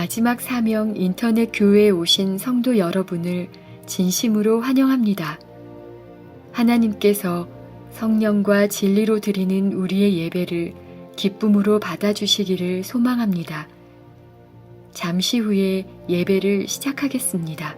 마지막 사명 인터넷 교회에 오신 성도 여러분을 진심으로 환영합니다. 하나님께서 성령과 진리로 드리는 우리의 예배를 기쁨으로 받아주시기를 소망합니다. 잠시 후에 예배를 시작하겠습니다.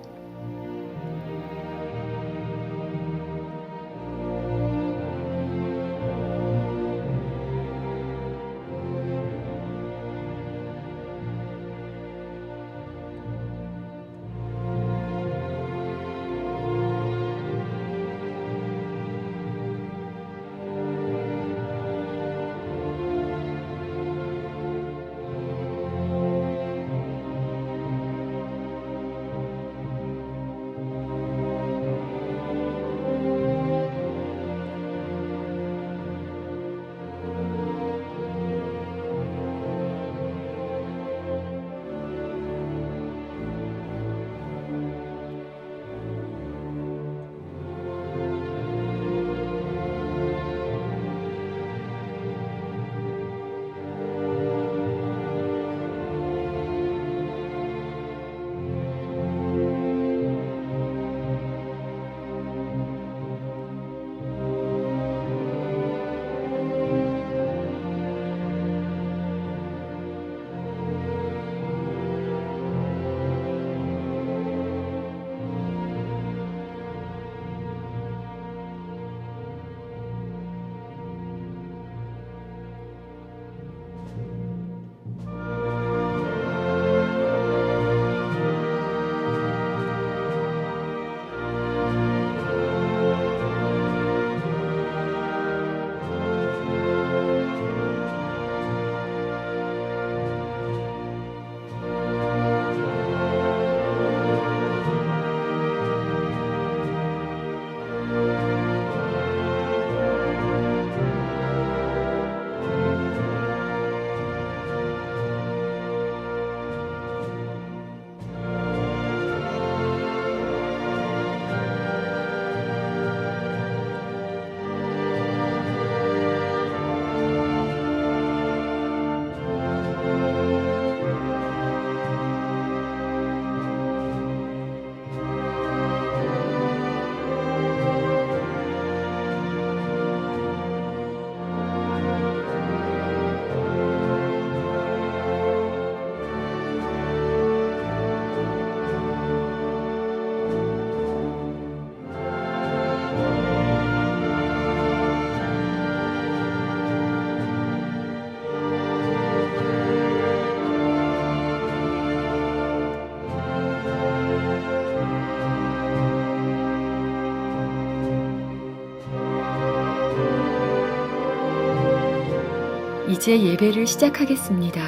이제 예배를 시작하겠습니다.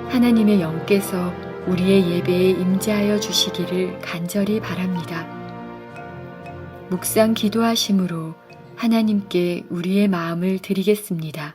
하나님의 영께서 우리의 예배에 임재하여 주시기를 간절히 바랍니다. 묵상 기도하심으로 하나님께 우리의 마음을 드리겠습니다.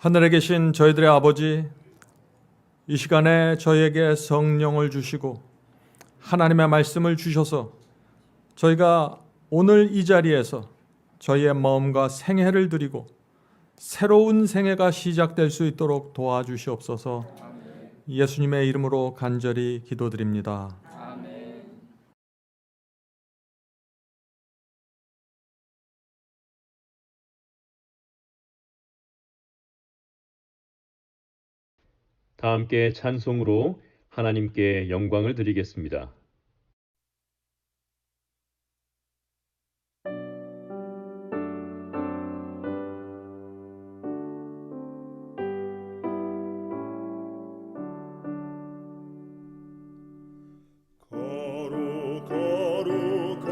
하늘에 계신 저희들의 아버지, 이 시간에 저희에게 성령을 주시고 하나님의 말씀을 주셔서 저희가 오늘 이 자리에서 저희의 마음과 생애를 드리고 새로운 생애가 시작될 수 있도록 도와주시옵소서. 예수님의 이름으로 간절히 기도드립니다. 다 함께 찬송으로 하나님께 영광을 드리겠습니다. 거룩 거룩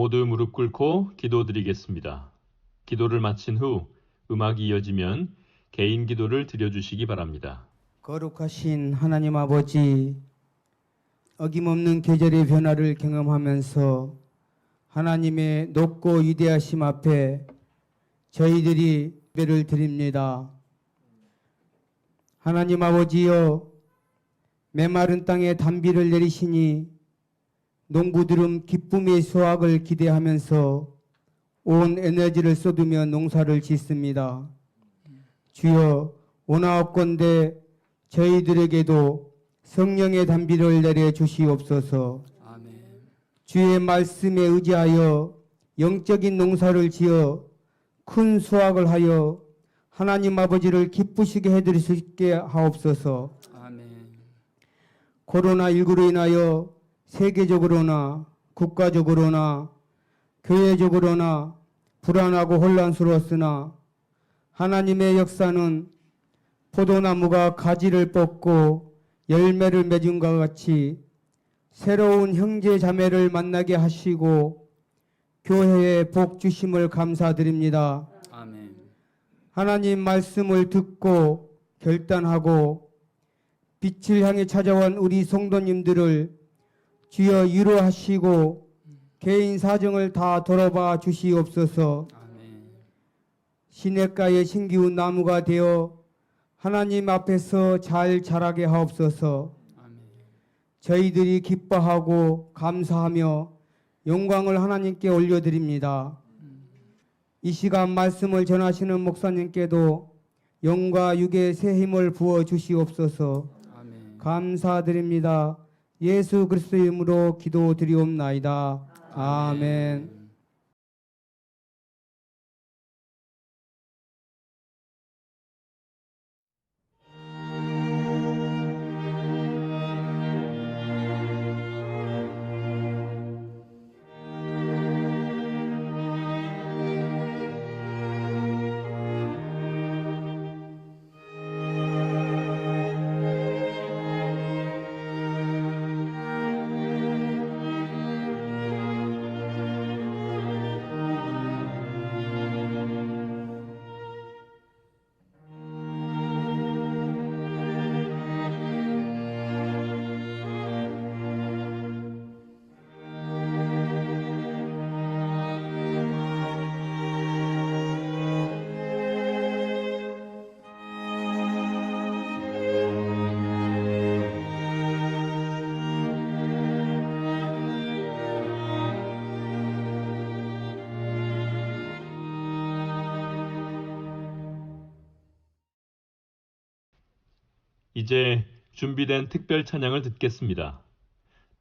모두 무릎 꿇고 기도드리겠습니다. 기도를 마친 후 음악이 이어지면 개인 기도를 드려주시기 바랍니다. 거룩하신 하나님 아버지, 어김없는 계절의 변화를 경험하면서 하나님의 높고 위대하심 앞에 저희들이 예배를 드립니다. 하나님 아버지여, 메마른 땅에 단비를 내리시니 농부들은 기쁨의 수확을 기대하면서 온 에너지를 쏟으며 농사를 짓습니다. 주여, 원하옵건대 저희들에게도 성령의 단비를 내려 주시옵소서. 주의 말씀에 의지하여 영적인 농사를 지어 큰 수확을 하여 하나님 아버지를 기쁘시게 해드릴 수 있게 하옵소서. 코로나19로 인하여 세계적으로나 국가적으로나 교회적으로나 불안하고 혼란스러웠으나 하나님의 역사는 포도나무가 가지를 뻗고 열매를 맺음과 같이 새로운 형제 자매를 만나게 하시고 교회에 복 주심을 감사드립니다. 아멘. 하나님 말씀을 듣고 결단하고 빛을 향해 찾아온 우리 성도님들을 주여 위로하시고 개인 사정을 다 돌아봐 주시옵소서. 아멘. 시냇가에 심기운 나무가 되어 하나님 앞에서 잘 자라게 하옵소서. 아멘. 저희들이 기뻐하고 감사하며 영광을 하나님께 올려드립니다. 이 시간 말씀을 전하시는 목사님께도 영과 육의 새 힘을 부어 주시옵소서. 아멘. 감사드립니다. 예수 그리스도의 이름으로 기도드리옵나이다. 아멘. 이제 준비된 특별 찬양을 듣겠습니다.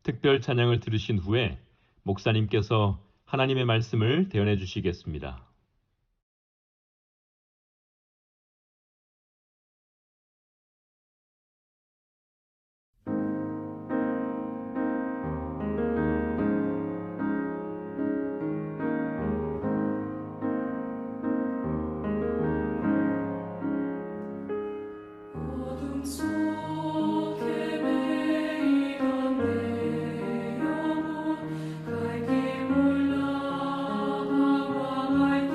특별 찬양을 들으신 후에 목사님께서 하나님의 말씀을 대언해 주시겠습니다. 어둠 속에 매이던 내 영혼 갈 길 몰라 방황할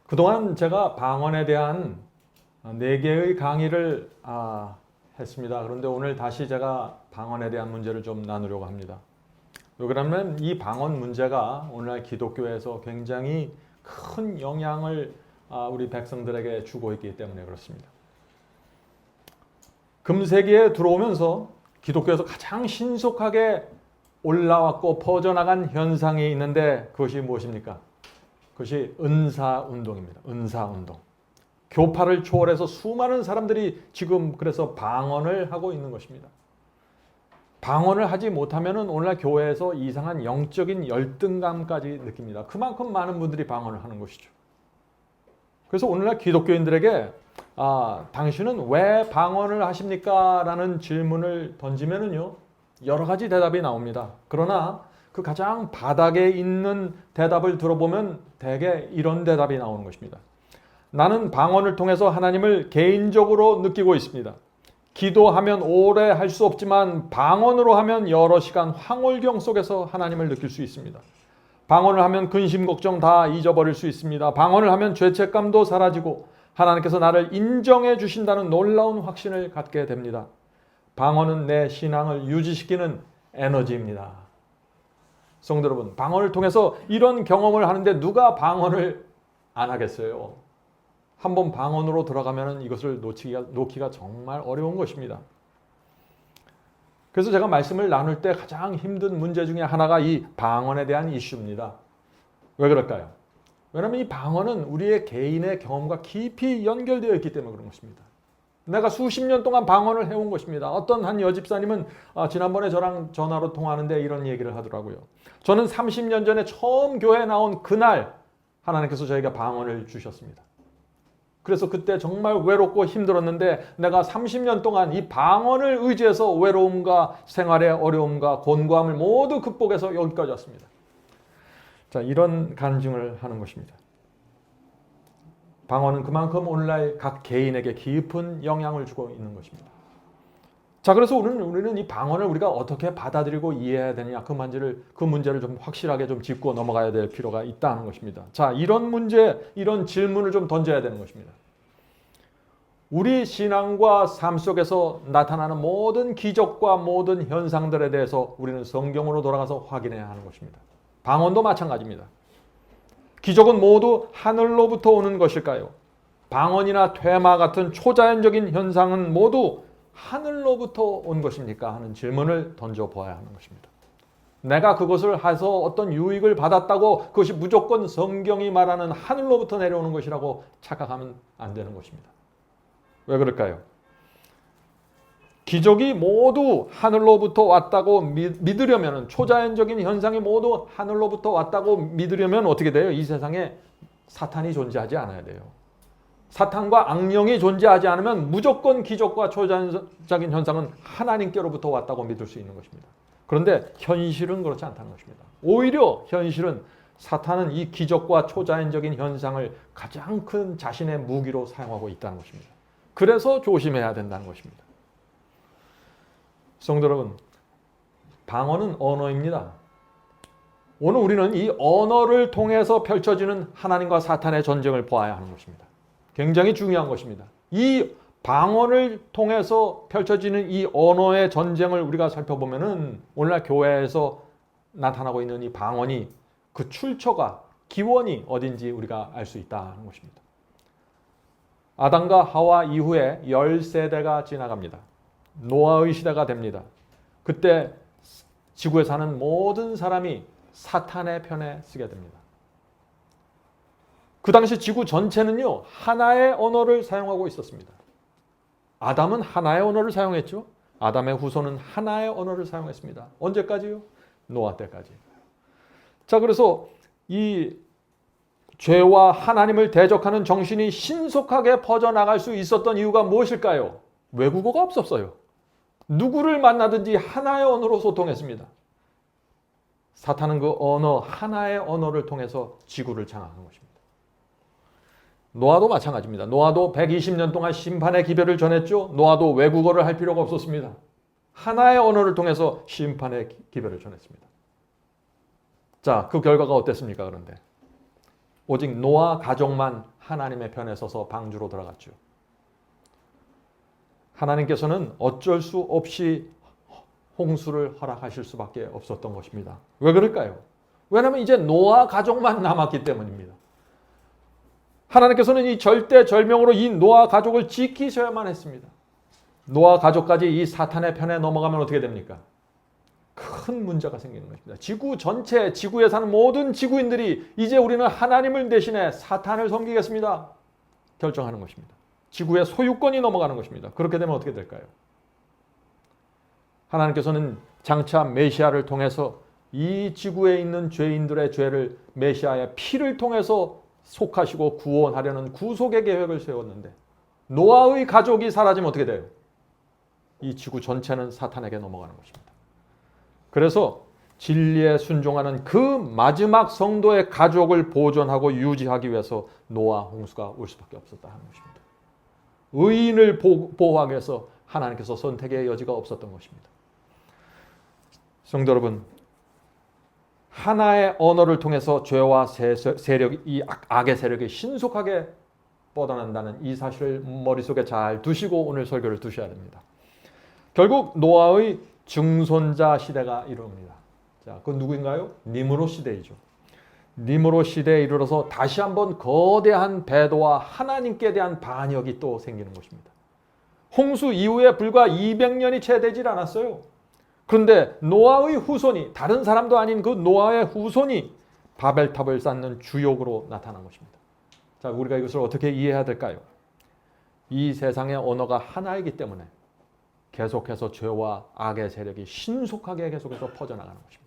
그동안 제가 방언에 대한 4개의 강의를 했습니다. 그런데 오늘 다시 제가 방언에 대한 문제를 좀 나누려고 합니다. 왜 그러냐면 이 방언 문제가 오늘날 기독교에서 굉장히 큰 영향을 우리 백성들에게 주고 있기 때문에 그렇습니다. 금세기에 들어오면서 기독교에서 가장 신속하게 올라왔고 퍼져나간 현상이 있는데 그것이 무엇입니까? 그것이 은사운동입니다. 은사운동. 교파를 초월해서 수많은 사람들이 지금 그래서 방언을 하고 있는 것입니다. 방언을 하지 못하면 오늘날 교회에서 이상한 영적인 열등감까지 느낍니다. 그만큼 많은 분들이 방언을 하는 것이죠. 그래서 오늘날 기독교인들에게 당신은 왜 방언을 하십니까? 라는 질문을 던지면은요, 여러 가지 대답이 나옵니다. 그러나 그 가장 바닥에 있는 대답을 들어보면 대개 이런 대답이 나오는 것입니다. 나는 방언을 통해서 하나님을 개인적으로 느끼고 있습니다. 기도하면 오래 할 수 없지만 방언으로 하면 여러 시간 황홀경 속에서 하나님을 느낄 수 있습니다. 방언을 하면 근심 걱정 다 잊어버릴 수 있습니다. 방언을 하면 죄책감도 사라지고 하나님께서 나를 인정해 주신다는 놀라운 확신을 갖게 됩니다. 방언은 내 신앙을 유지시키는 에너지입니다. 성도 여러분, 방언을 통해서 이런 경험을 하는데 누가 방언을 안 하겠어요? 한번 방언으로 들어가면 이것을 놓기가 정말 어려운 것입니다. 그래서 제가 말씀을 나눌 때 가장 힘든 문제 중에 하나가 이 방언에 대한 이슈입니다. 왜 그럴까요? 왜냐하면 이 방언은 우리의 개인의 경험과 깊이 연결되어 있기 때문에 그런 것입니다. 내가 수십 년 동안 방언을 해온 것입니다. 어떤 한 여집사님은 지난번에 저랑 전화로 통화하는데 이런 얘기를 하더라고요. 저는 30년 전에 처음 교회에 나온 그날 하나님께서 저에게 방언을 주셨습니다. 그래서 그때 정말 외롭고 힘들었는데 내가 30년 동안 이 방언을 의지해서 외로움과 생활의 어려움과 곤고함을 모두 극복해서 여기까지 왔습니다. 자, 이런 간증을 하는 것입니다. 방언은 그만큼 오늘날 각 개인에게 깊은 영향을 주고 있는 것입니다. 자, 그래서 우리는 이 방언을 우리가 어떻게 받아들이고 이해해야 되느냐 그 문제를 좀 확실하게 좀 짚고 넘어가야 될 필요가 있다는 것입니다. 자, 이런 문제, 이런 질문을 좀 던져야 되는 것입니다. 우리 신앙과 삶 속에서 나타나는 모든 기적과 모든 현상들에 대해서 우리는 성경으로 돌아가서 확인해야 하는 것입니다. 방언도 마찬가지입니다. 기적은 모두 하늘로부터 오는 것일까요? 방언이나 퇴마 같은 초자연적인 현상은 모두 하늘로부터 온 것입니까? 하는 질문을 던져보아야 하는 것입니다. 내가 그것을 해서 어떤 유익을 받았다고 그것이 무조건 성경이 말하는 하늘로부터 내려오는 것이라고 착각하면 안 되는 것입니다. 왜 그럴까요? 기적이 모두 하늘로부터 왔다고 믿으려면, 초자연적인 현상이 모두 하늘로부터 왔다고 믿으려면 어떻게 돼요? 이 세상에 사탄이 존재하지 않아야 돼요. 사탄과 악령이 존재하지 않으면 무조건 기적과 초자연적인 현상은 하나님께로부터 왔다고 믿을 수 있는 것입니다. 그런데 현실은 그렇지 않다는 것입니다. 오히려 현실은 사탄은 이 기적과 초자연적인 현상을 가장 큰 자신의 무기로 사용하고 있다는 것입니다. 그래서 조심해야 된다는 것입니다. 성도 여러분, 방언은 언어입니다. 오늘 우리는 이 언어를 통해서 펼쳐지는 하나님과 사탄의 전쟁을 보아야 하는 것입니다. 굉장히 중요한 것입니다. 이 방언을 통해서 펼쳐지는 이 언어의 전쟁을 우리가 살펴보면은 오늘날 교회에서 나타나고 있는 이 방언이 그 출처가, 기원이 어딘지 우리가 알 수 있다는 것입니다. 아담과 하와 이후에 10세대가 지나갑니다. 노아의 시대가 됩니다. 그때 지구에 사는 모든 사람이 사탄의 편에 쓰게 됩니다. 그 당시 지구 전체는요, 하나의 언어를 사용하고 있었습니다. 아담은 하나의 언어를 사용했죠. 아담의 후손은 하나의 언어를 사용했습니다. 언제까지요? 노아 때까지. 자, 그래서 이 죄와 하나님을 대적하는 정신이 신속하게 퍼져나갈 수 있었던 이유가 무엇일까요? 외국어가 없었어요. 누구를 만나든지 하나의 언어로 소통했습니다. 사탄은 그 언어, 하나의 언어를 통해서 지구를 장악한 것입니다. 노아도 마찬가지입니다. 노아도 120년 동안 심판의 기별을 전했죠. 노아도 외국어를 할 필요가 없었습니다. 하나의 언어를 통해서 심판의 기별을 전했습니다. 자, 그 결과가 어땠습니까? 그런데 오직 노아 가족만 하나님의 편에 서서 방주로 들어갔죠. 하나님께서는 어쩔 수 없이 홍수를 허락하실 수밖에 없었던 것입니다. 왜 그럴까요? 왜냐하면 이제 노아 가족만 남았기 때문입니다. 하나님께서는 이 절대절명으로 이 노아 가족을 지키셔야만 했습니다. 노아 가족까지 이 사탄의 편에 넘어가면 어떻게 됩니까? 큰 문제가 생기는 것입니다. 지구 전체, 지구에 사는 모든 지구인들이 이제 우리는 하나님을 대신해 사탄을 섬기겠습니다. 결정하는 것입니다. 지구의 소유권이 넘어가는 것입니다. 그렇게 되면 어떻게 될까요? 하나님께서는 장차 메시아를 통해서 이 지구에 있는 죄인들의 죄를 메시아의 피를 통해서 속하시고 구원하려는 구속의 계획을 세웠는데 노아의 가족이 사라지면 어떻게 돼요? 이 지구 전체는 사탄에게 넘어가는 것입니다. 그래서 진리에 순종하는 그 마지막 성도의 가족을 보존하고 유지하기 위해서 노아 홍수가 올 수밖에 없었다 하는 것입니다. 의인을 보호하기 위해서 하나님께서 선택의 여지가 없었던 것입니다. 성도 여러분, 하나의 언어를 통해서 죄와 세력, 이 악의 세력이 신속하게 뻗어난다는 이 사실을 머릿속에 잘 두시고 오늘 설교를 두셔야 됩니다. 결국 노아의 증손자 시대가 이릅니다. 자, 그건 누구인가요? 니므롯 시대이죠. 니므롯 시대에 이르러서 다시 한번 거대한 배도와 하나님께 대한 반역이 또 생기는 것입니다. 홍수 이후에 불과 200년이 채 되질 않았어요. 그런데 노아의 후손이, 다른 사람도 아닌 그 노아의 후손이 바벨탑을 쌓는 주역으로 나타난 것입니다. 자, 우리가 이것을 어떻게 이해해야 될까요? 이 세상의 언어가 하나이기 때문에 계속해서 죄와 악의 세력이 신속하게 계속해서 퍼져나가는 것입니다.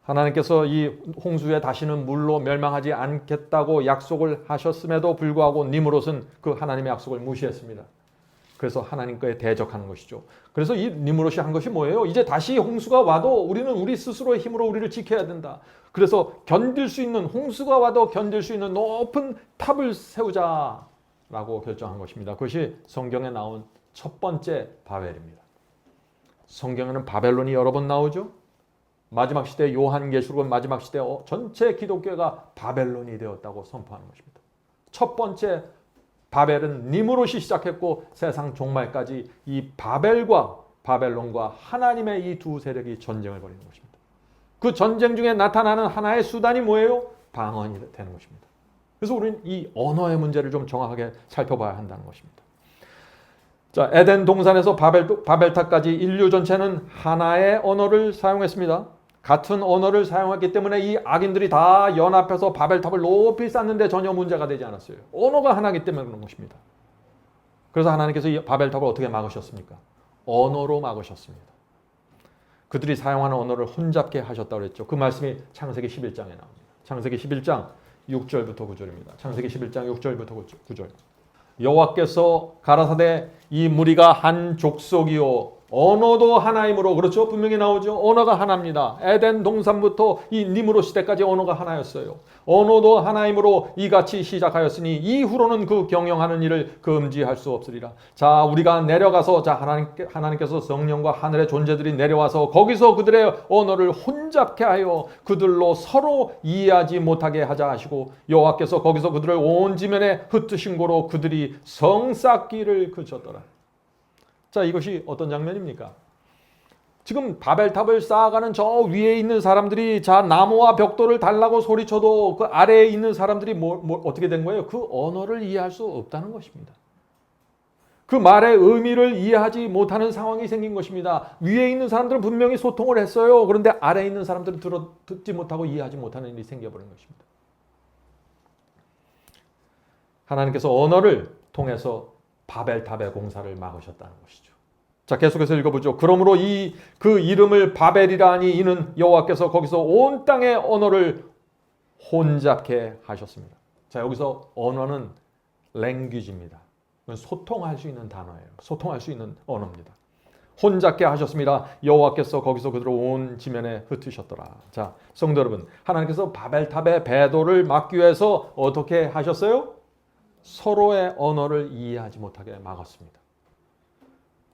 하나님께서 이 홍수에 다시는 물로 멸망하지 않겠다고 약속을 하셨음에도 불구하고 니므롯은 그 하나님의 약속을 무시했습니다. 그래서 하나님께 대적하는 것이죠. 그래서 이 니므롯이 한 것이 뭐예요? 이제 다시 홍수가 와도 우리는 우리 스스로의 힘으로 우리를 지켜야 된다. 그래서 견딜 수 있는, 홍수가 와도 견딜 수 있는 높은 탑을 세우자라고 결정한 것입니다. 그것이 성경에 나온 첫 번째 바벨입니다. 성경에는 바벨론이 여러 번 나오죠. 마지막 시대 요한계시록은 마지막 시대 전체 기독교가 바벨론이 되었다고 선포하는 것입니다. 첫 번째 바벨은 니므롯이 시작했고 세상 종말까지 이 바벨과 바벨론과 하나님의 이 두 세력이 전쟁을 벌이는 것입니다. 그 전쟁 중에 나타나는 하나의 수단이 뭐예요? 방언이 되는 것입니다. 그래서 우리는 이 언어의 문제를 좀 정확하게 살펴봐야 한다는 것입니다. 자, 에덴 동산에서 바벨탑까지 인류 전체는 하나의 언어를 사용했습니다. 같은 언어를 사용했기 때문에 이 악인들이 다 연합해서 바벨탑을 높이 쌓는데 전혀 문제가 되지 않았어요. 언어가 하나이기 때문에 그런 것입니다. 그래서 하나님께서 이 바벨탑을 어떻게 막으셨습니까? 언어로 막으셨습니다. 그들이 사용하는 언어를 혼잡게 하셨다고 그랬죠. 그 말씀이 창세기 11장에 나옵니다. 창세기 11장 6절부터 9절입니다. 창세기 11장 6절부터 9절. 여호와께서 가라사대 이 무리가 한 족속이요 언어도 하나이므로, 그렇죠? 분명히 나오죠. 언어가 하나입니다. 에덴 동산부터 이 니므로 시대까지 언어가 하나였어요. 언어도 하나이므로 이같이 시작하였으니 이후로는 그 경영하는 일을 금지할 수 없으리라. 자, 우리가 내려가서, 자, 하나님께서 성령과 하늘의 존재들이 내려와서 거기서 그들의 언어를 혼잡케 하여 그들로 서로 이해하지 못하게 하자 하시고, 여호와께서 거기서 그들을 온 지면에 흩으신 고로 그들이 성 쌓기를 그쳤더라. 자, 이것이 어떤 장면입니까? 지금 바벨탑을 쌓아가는 저 위에 있는 사람들이, 자, 나무와 벽돌을 달라고 소리쳐도 그 아래에 있는 사람들이 어떻게 된 거예요? 그 언어를 이해할 수 없다는 것입니다. 그 말의 의미를 이해하지 못하는 상황이 생긴 것입니다. 위에 있는 사람들은 분명히 소통을 했어요. 그런데 아래에 있는 사람들은 듣지 못하고 이해하지 못하는 일이 생겨버린 것입니다. 하나님께서 언어를 통해서 바벨탑의 공사를 막으셨다는 것이죠. 자, 계속해서 읽어보죠. 그러므로 그 이름을 바벨이라 하니 이는 여호와께서 거기서 온 땅의 언어를 혼잡케 하셨습니다. 자, 여기서 언어는 랭귀지입니다. 소통할 수 있는 단어예요. 소통할 수 있는 언어입니다. 혼잡케 하셨습니다. 여호와께서 거기서 그들을 온 지면에 흩으셨더라. 자, 성도 여러분, 하나님께서 바벨탑의 배도를 막기 위해서 어떻게 하셨어요? 서로의 언어를 이해하지 못하게 막았습니다.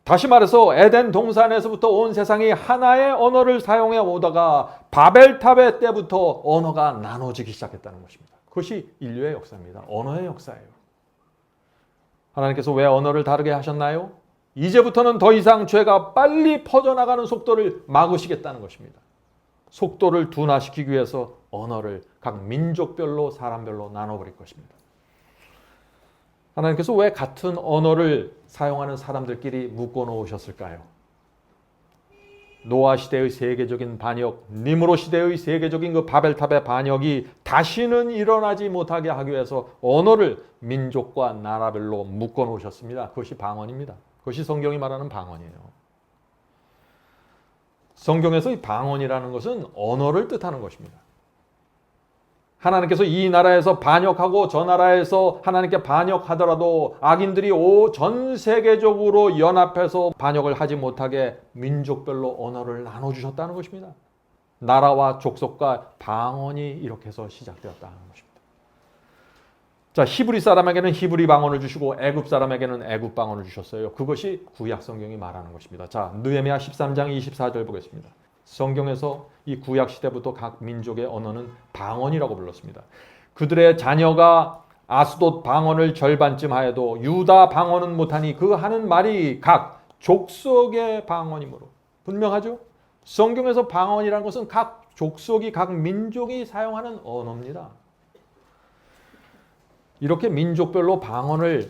다시 말해서 에덴 동산에서부터 온 세상이 하나의 언어를 사용해 오다가 바벨탑의 때부터 언어가 나눠지기 시작했다는 것입니다. 그것이 인류의 역사입니다. 언어의 역사예요. 하나님께서 왜 언어를 다르게 하셨나요? 이제부터는 더 이상 죄가 빨리 퍼져나가는 속도를 막으시겠다는 것입니다. 속도를 둔화시키기 위해서 언어를 각 민족별로 사람별로 나눠버릴 것입니다. 하나님께서 왜 같은 언어를 사용하는 사람들끼리 묶어 놓으셨을까요? 노아 시대의 세계적인 반역, 니므로 시대의 세계적인 그 바벨탑의 반역이 다시는 일어나지 못하게 하기 위해서 언어를 민족과 나라별로 묶어 놓으셨습니다. 그것이 방언입니다. 그것이 성경이 말하는 방언이에요. 성경에서 이 방언이라는 것은 언어를 뜻하는 것입니다. 하나님께서 이 나라에서 반역하고 저 나라에서 하나님께 반역하더라도 악인들이 전 세계적으로 연합해서 반역을 하지 못하게 민족별로 언어를 나눠주셨다는 것입니다. 나라와 족속과 방언이 이렇게 해서 시작되었다는 것입니다. 자, 히브리 사람에게는 히브리 방언을 주시고 애굽 사람에게는 애굽 방언을 주셨어요. 그것이 구약 성경이 말하는 것입니다. 자, 느헤미야 13장 24절 보겠습니다. 성경에서 이 구약 시대부터 각 민족의 언어는 방언이라고 불렀습니다. 그들의 자녀가 아스돗 방언을 절반쯤 하여도 유다 방언은 못하니 그 하는 말이 각 족속의 방언이므로. 분명하죠? 성경에서 방언이라는 것은 각 족속이, 각 민족이 사용하는 언어입니다. 이렇게 민족별로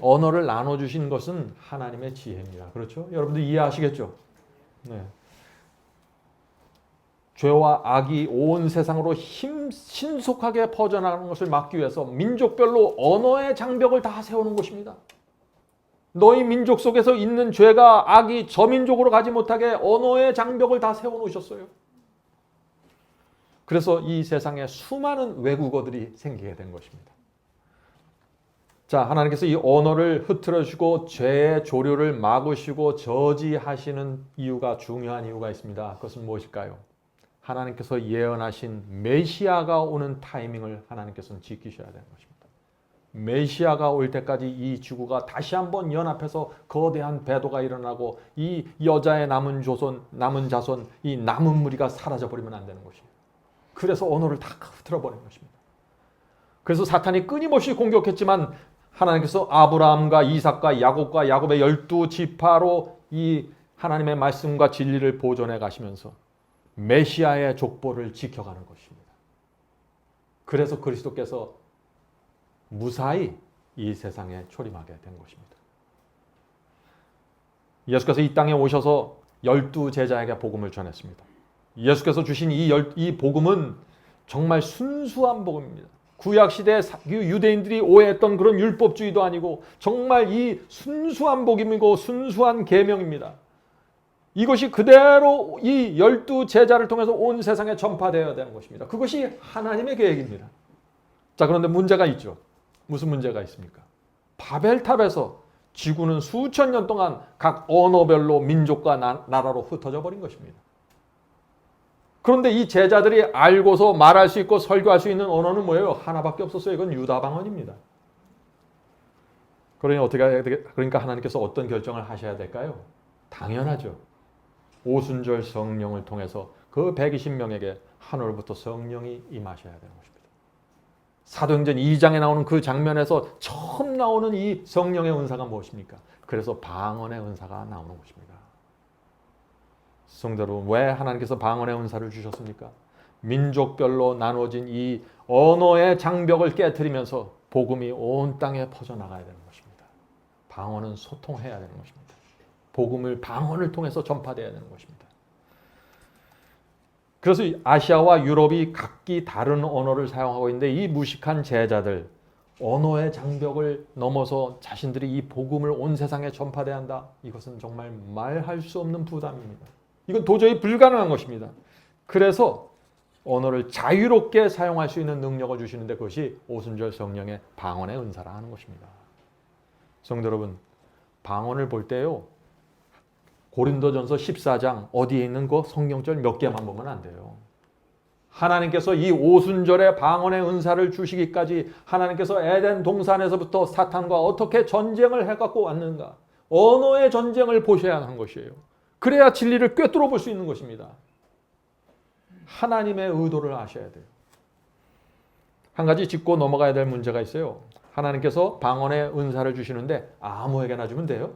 언어를 나눠주신 것은 하나님의 지혜입니다. 그렇죠? 여러분들 이해하시겠죠? 네. 죄와 악이 온 세상으로 신속하게 퍼져나가는 것을 막기 위해서 민족별로 언어의 장벽을 다 세우는 것입니다. 너희 민족 속에서 있는 죄가 악이 저 민족으로 가지 못하게 언어의 장벽을 다 세워놓으셨어요. 그래서 이 세상에 수많은 외국어들이 생기게 된 것입니다. 자, 하나님께서 이 언어를 흐트러주시고 죄의 조류를 막으시고 저지하시는 이유가, 중요한 이유가 있습니다. 그것은 무엇일까요? 하나님께서 예언하신 메시아가 오는 타이밍을 하나님께서는 지키셔야 되는 것입니다. 메시아가 올 때까지 이 지구가 다시 한번 연합해서 거대한 배도가 일어나고 이 여자의 남은 자손, 이 남은 무리가 사라져버리면 안 되는 것이에요. 그래서 언어를 다 흐트러버린 것입니다. 그래서 사탄이 끊임없이 공격했지만 하나님께서 아브라함과 이삭과 야곱의 12지파로 이 하나님의 말씀과 진리를 보존해 가시면서 메시아의 족보를 지켜가는 것입니다. 그래서 그리스도께서 무사히 이 세상에 초림하게 된 것입니다. 예수께서 이 땅에 오셔서 12제자에게 복음을 전했습니다. 예수께서 주신 이 복음은 정말 순수한 복음입니다. 구약시대 유대인들이 오해했던 그런 율법주의도 아니고 정말 이 순수한 복음이고 순수한 계명입니다. 이것이 그대로 이 12 제자를 통해서 온 세상에 전파되어야 되는 것입니다. 그것이 하나님의 계획입니다. 자, 그런데 문제가 있죠. 무슨 문제가 있습니까? 바벨탑에서 지구는 수천 년 동안 각 언어별로 민족과 나라로 흩어져 버린 것입니다. 그런데 이 제자들이 알고서 말할 수 있고 설교할 수 있는 언어는 뭐예요? 하나밖에 없었어요. 이건 유다 방언입니다. 그러니까 하나님께서 어떤 결정을 하셔야 될까요? 당연하죠. 오순절 성령을 통해서 그 120명에게 하늘로부터 성령이 임하셔야 되는 것입니다. 사도행전 2장에 나오는 그 장면에서 처음 나오는 이 성령의 은사가 무엇입니까? 그래서 방언의 은사가 나오는 것입니다. 성도 여러분, 왜 하나님께서 방언의 은사를 주셨습니까? 민족별로 나누어진 이 언어의 장벽을 깨트리면서 복음이 온 땅에 퍼져나가야 되는 것입니다. 방언은 소통해야 되는 것입니다. 복음을 방언을 통해서 전파되어야 되는 것입니다. 그래서 아시아와 유럽이 각기 다른 언어를 사용하고 있는데 이 무식한 제자들, 언어의 장벽을 넘어서 자신들이 이 복음을 온 세상에 전파돼야 한다. 이것은 정말 말할 수 없는 부담입니다. 이건 도저히 불가능한 것입니다. 그래서 언어를 자유롭게 사용할 수 있는 능력을 주시는데 그것이 오순절 성령의 방언의 은사라 하는 것입니다. 성도 여러분, 방언을 볼 때요, 고린도전서 14장 어디에 있는 그 성경절 몇 개만 보면 안 돼요. 하나님께서 이 오순절에 방언의 은사를 주시기까지 하나님께서 에덴 동산에서부터 사탄과 어떻게 전쟁을 해갖고 왔는가, 언어의 전쟁을 보셔야 하는 것이에요. 그래야 진리를 꿰뚫어 볼 수 있는 것입니다. 하나님의 의도를 아셔야 돼요. 한 가지 짚고 넘어가야 될 문제가 있어요. 하나님께서 방언의 은사를 주시는데 아무에게나 주면 돼요?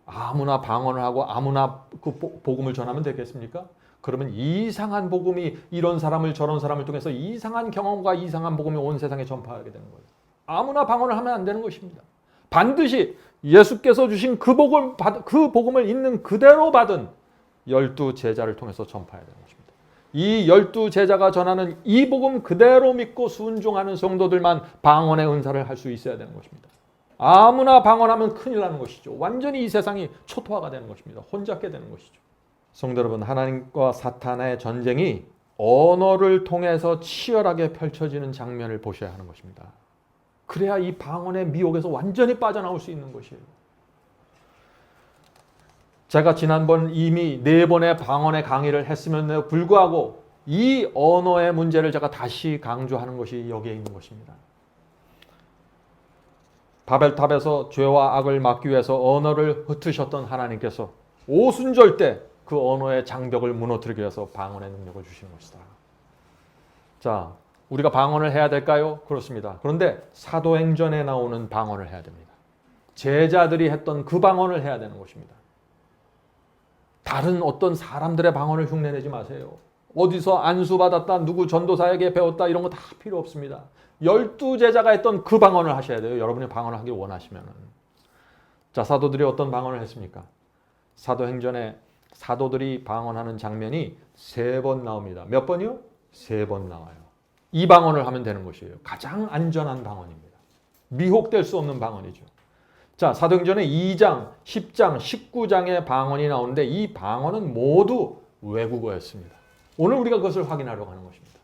아무나 방언을 하고 아무나 그 복음을 전하면 되겠습니까? 그러면 이상한 복음이 이런 사람을 저런 사람을 통해서 이상한 경험과 이상한 복음이 온 세상에 전파하게 되는 거예요. 아무나 방언을 하면 안 되는 것입니다. 반드시 예수께서 주신 그 복음을 있는 그대로 받은 12 제자를 통해서 전파해야 되는 것입니다. 이 12 제자가 전하는 이 복음 그대로 믿고 순종하는 성도들만 방언의 은사를 할 수 있어야 되는 것입니다. 아무나 방언하면 큰일 나는 것이죠. 완전히 이 세상이 초토화가 되는 것입니다. 혼잡게 되는 것이죠. 성도 여러분, 하나님과 사탄의 전쟁이 언어를 통해서 치열하게 펼쳐지는 장면을 보셔야 하는 것입니다. 그래야 이 방언의 미혹에서 완전히 빠져나올 수 있는 것이에요. 제가 지난번 이미 4번의 방언의 강의를 했음에도 불구하고 이 언어의 문제를 제가 다시 강조하는 것이 여기에 있는 것입니다. 바벨탑에서 죄와 악을 막기 위해서 언어를 흩으셨던 하나님께서 오순절 때 그 언어의 장벽을 무너뜨리기 위해서 방언의 능력을 주신 것이다. 자, 우리가 방언을 해야 될까요? 그렇습니다. 그런데 사도행전에 나오는 방언을 해야 됩니다. 제자들이 했던 그 방언을 해야 되는 것입니다. 다른 어떤 사람들의 방언을 흉내내지 마세요. 어디서 안수받았다, 누구 전도사에게 배웠다, 이런 거 다 필요 없습니다. 12 제자가 했던 그 방언을 하셔야 돼요. 여러분이 방언을 하길 원하시면. 자, 사도들이 어떤 방언을 했습니까? 사도행전에 사도들이 방언하는 장면이 3번 나옵니다. 몇 번이요? 3번 나와요. 이 방언을 하면 되는 것이에요. 가장 안전한 방언입니다. 미혹될 수 없는 방언이죠. 자, 사도행전에 2장, 10장, 19장의 방언이 나오는데 이 방언은 모두 외국어였습니다. 오늘 우리가 그것을 확인하려고 하는 것입니다.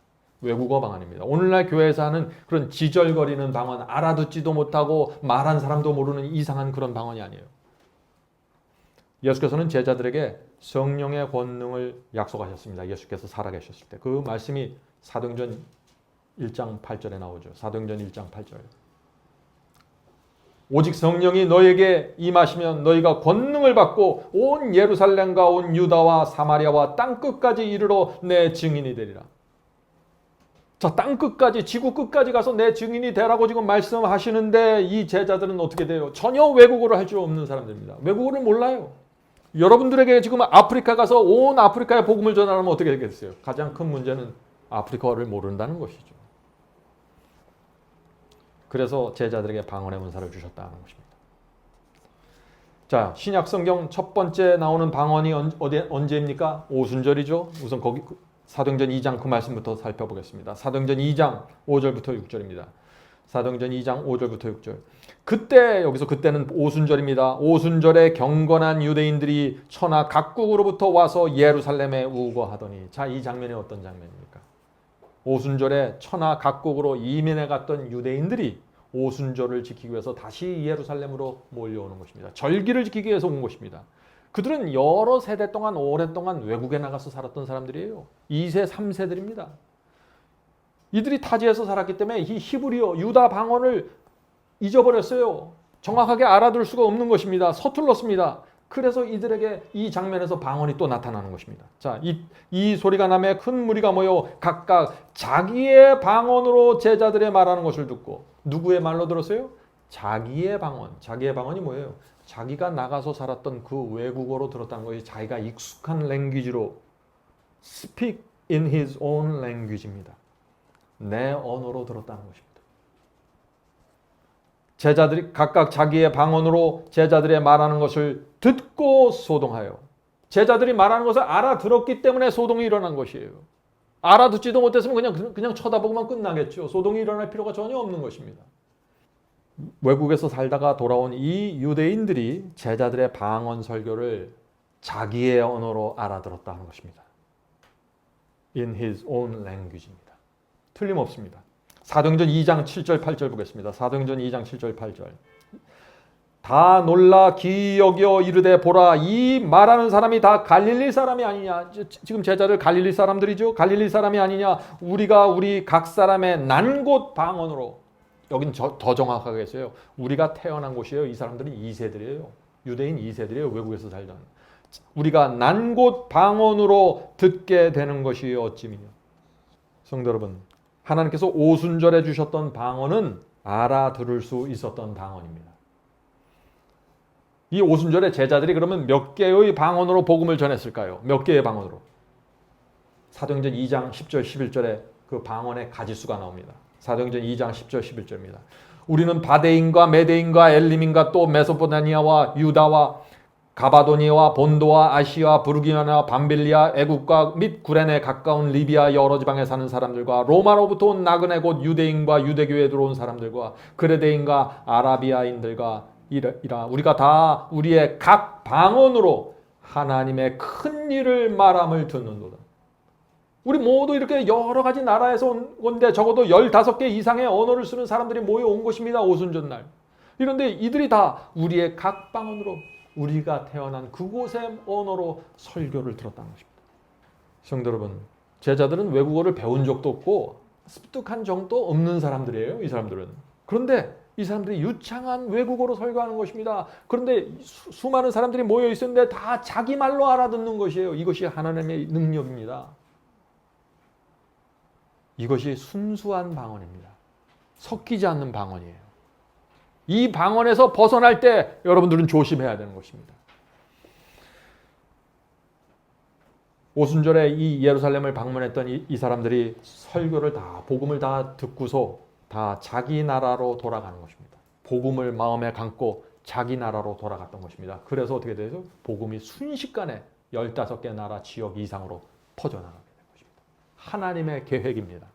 외국어 방언입니다. 오늘날 교회에서 하는 그런 지절거리는 방언, 알아듣지도 못하고 말한 사람도 모르는 이상한 그런 방언이 아니에요. 예수께서는 제자들에게 성령의 권능을 약속하셨습니다. 예수께서 살아계셨을 때. 그 말씀이 사도행전 1장 8절에 나오죠. 사도행전 1장 8절. 오직 성령이 너에게 임하시면 너희가 권능을 받고 온 예루살렘과 온 유다와 사마리아와 땅끝까지 이르러 내 증인이 되리라. 자, 땅끝까지, 지구 끝까지 가서 내 증인이 되라고 지금 말씀하시는데 이 제자들은 어떻게 돼요? 전혀 외국어를 할 줄 없는 사람들입니다. 외국어를 몰라요. 여러분들에게 지금 아프리카 가서 온 아프리카의 복음을 전하려면 어떻게 되겠어요? 가장 큰 문제는 아프리카어를 모른다는 것이죠. 그래서 제자들에게 방언의 문사를 주셨다는 것입니다. 자, 신약 성경 첫 번째 나오는 방언이 언제입니까? 오순절이죠. 우선 거기 사도행전 2장 그 말씀부터 살펴보겠습니다. 사도행전 2장 5절부터 6절입니다. 사도행전 2장 5절부터 6절. 그때는 오순절입니다. 오순절에 경건한 유대인들이 천하 각국으로부터 와서 예루살렘에 우거하더니, 자, 이 장면이 어떤 장면입니까? 오순절에 천하 각국으로 이민해 갔던 유대인들이 오순절을 지키기 위해서 다시 예루살렘으로 몰려오는 것입니다. 절기를 지키기 위해서 온 것입니다. 그들은 여러 세대 동안 오랫동안 외국에 나가서 살았던 사람들이에요. 2세, 3세들입니다. 이들이 타지에서 살았기 때문에 이 히브리어, 유다 방언을 잊어버렸어요. 정확하게 알아들 수가 없는 것입니다. 서툴렀습니다. 그래서 이들에게 이 장면에서 방언이 또 나타나는 것입니다. 자, 이 소리가 나매 큰 무리가 모여 각각 자기의 방언으로 제자들의 말하는 것을 듣고, 누구의 말로 들었어요? 자기의 방언. 자기의 방언이 뭐예요? 자기가 나가서 살았던 그 외국어로 들었다는 것이 자기가 익숙한 랭귀지로 speak in his own language입니다. 내 언어로 들었다는 것입니다. 제자들이 각각 자기의 방언으로 제자들의 말하는 것을 듣고 소동하여, 제자들이 말하는 것을 알아들었기 때문에 소동이 일어난 것이에요. 알아듣지도 못했으면 그냥 쳐다보고만 끝나겠죠. 소동이 일어날 필요가 전혀 없는 것입니다. 외국에서 살다가 돌아온 이 유대인들이 제자들의 방언 설교를 자기의 언어로 알아들었다는 것입니다. In his own language입니다. 틀림없습니다. 사도행전 2장 7절 8절 보겠습니다. 사도행전 2장 7절 8절. 다 놀라 기이 여겨 이르되 보라, 이 말하는 사람이 다 갈릴리 사람이 아니냐. 지금 제자들 갈릴리 사람들이죠. 갈릴리 사람이 아니냐. 우리가 우리 각 사람의 난 곳 방언으로, 여긴 더 정확하게 했어요. 우리가 태어난 곳이에요. 이 사람들은 2세들이에요. 유대인 2세들이에요. 외국에서 살던. 우리가 난 곳 방언으로 듣게 되는 것이 어찌미냐. 성도 여러분, 하나님께서 오순절에 주셨던 방언은 알아들을 수 있었던 방언입니다. 이 오순절에 제자들이 그러면 몇 개의 방언으로 복음을 전했을까요? 몇 개의 방언으로? 사도행전 2장 10절 11절에 그 방언의 가지수가 나옵니다. 사도행전 2장 10절 11절입니다. 우리는 바데인과 메데인과 엘림인과 또 메소포타미아와 유다와 가바도니아와 본도와 아시아 부르기아나 밤빌리아 애국과 및 구레네 가까운 리비아 여러 지방에 사는 사람들과 로마로부터 온 나그네 곧 유대인과 유대교에 들어온 사람들과 그레데인과 아라비아인들과 이라 우리가 다 우리의 각 방언으로 하나님의 큰 일을 말함을 듣는도다. 우리 모두 이렇게 여러 가지 나라에서 온 건데 적어도 15개 이상의 언어를 쓰는 사람들이 모여온 것입니다. 오순절 날. 이런데 이들이 다 우리의 각 방언으로, 우리가 태어난 그곳의 언어로 설교를 들었다는 것입니다. 성도 여러분, 제자들은 외국어를 배운 적도 없고 습득한 적도 없는 사람들이에요. 이 사람들은. 그런데 이 사람들이 유창한 외국어로 설교하는 것입니다. 그런데 수많은 사람들이 모여 있었는데 다 자기 말로 알아듣는 것이에요. 이것이 하나님의 능력입니다. 이것이 순수한 방언입니다. 섞이지 않는 방언이에요. 이 방언에서 벗어날 때 여러분들은 조심해야 되는 것입니다. 오순절에 이 예루살렘을 방문했던 이 사람들이 설교를 다, 복음을 다 듣고서 다 자기 나라로 돌아가는 것입니다. 복음을 마음에 감고 자기 나라로 돌아갔던 것입니다. 그래서 어떻게 돼서 복음이 순식간에 15개 나라 지역 이상으로 퍼져나가게 된 것입니다. 하나님의 계획입니다.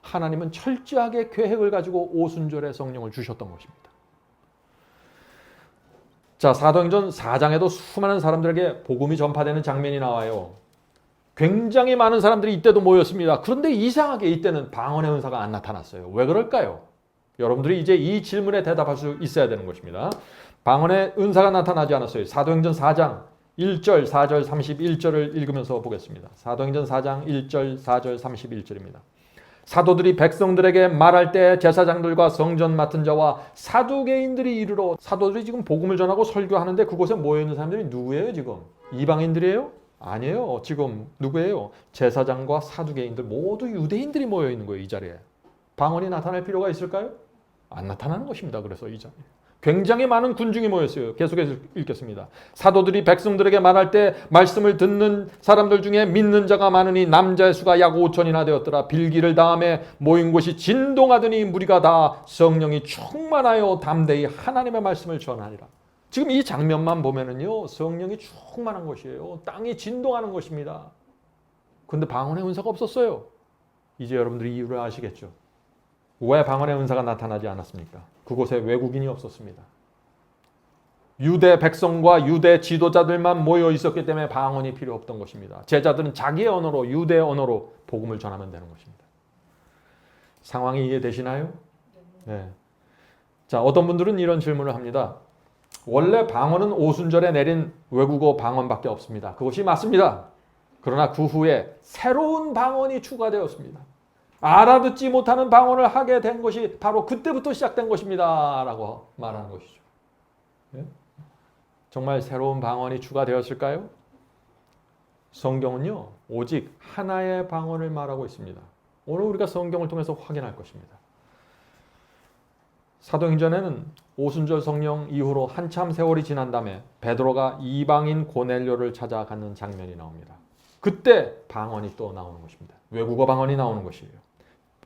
하나님은 철저하게 계획을 가지고 오순절에 성령을 주셨던 것입니다. 자, 사도행전 4장에도 수많은 사람들에게 복음이 전파되는 장면이 나와요. 굉장히 많은 사람들이 이때도 모였습니다. 그런데 이상하게 이때는 방언의 은사가 안 나타났어요. 왜 그럴까요? 여러분들이 이제 이 질문에 대답할 수 있어야 되는 것입니다. 방언의 은사가 나타나지 않았어요. 사도행전 4장 1절, 4절, 31절을 읽으면서 보겠습니다. 사도행전 4장 1절, 4절, 31절입니다. 사도들이 백성들에게 말할 때 제사장들과 성전 맡은 자와 사두개인들이 이르러, 사도들이 지금 복음을 전하고 설교하는데 그곳에 모여있는 사람들이 누구예요 지금? 이방인들이에요? 아니에요. 지금 누구예요? 제사장과 사두개인들 모두 유대인들이 모여있는 거예요. 이 자리에. 방언이 나타날 필요가 있을까요? 안 나타나는 것입니다. 그래서 이 자리에. 굉장히 많은 군중이 모였어요. 계속해서 읽겠습니다. 사도들이 백성들에게 말할 때 말씀을 듣는 사람들 중에 믿는 자가 많으니 남자의 수가 약 5천이나 되었더라. 빌기를 다음에 모인 곳이 진동하더니 무리가 다 성령이 충만하여 담대히 하나님의 말씀을 전하니라. 지금 이 장면만 보면은요, 성령이 충만한 것이에요. 땅이 진동하는 것입니다. 근데 방언의 은사가 없었어요. 이제 여러분들이 이유를 아시겠죠. 왜 방언의 은사가 나타나지 않았습니까? 그곳에 외국인이 없었습니다. 유대 백성과 유대 지도자들만 모여 있었기 때문에 방언이 필요 없던 것입니다. 제자들은 자기의 언어로, 유대 언어로 복음을 전하면 되는 것입니다. 상황이 이해되시나요? 네. 자, 어떤 분들은 이런 질문을 합니다. 원래 방언은 오순절에 내린 외국어 방언밖에 없습니다. 그것이 맞습니다. 그러나 그 후에 새로운 방언이 추가되었습니다. 알아듣지 못하는 방언을 하게 된 것이 바로 그때부터 시작된 것입니다. 라고 말하는 것이죠. 네? 정말 새로운 방언이 추가되었을까요? 성경은요, 오직 하나의 방언을 말하고 있습니다. 오늘 우리가 성경을 통해서 확인할 것입니다. 사도행전에는 오순절 성령 이후로 한참 세월이 지난 다음에 베드로가 이방인 고넬료를 찾아가는 장면이 나옵니다. 그때 방언이 또 나오는 것입니다. 외국어 방언이 나오는 것이에요.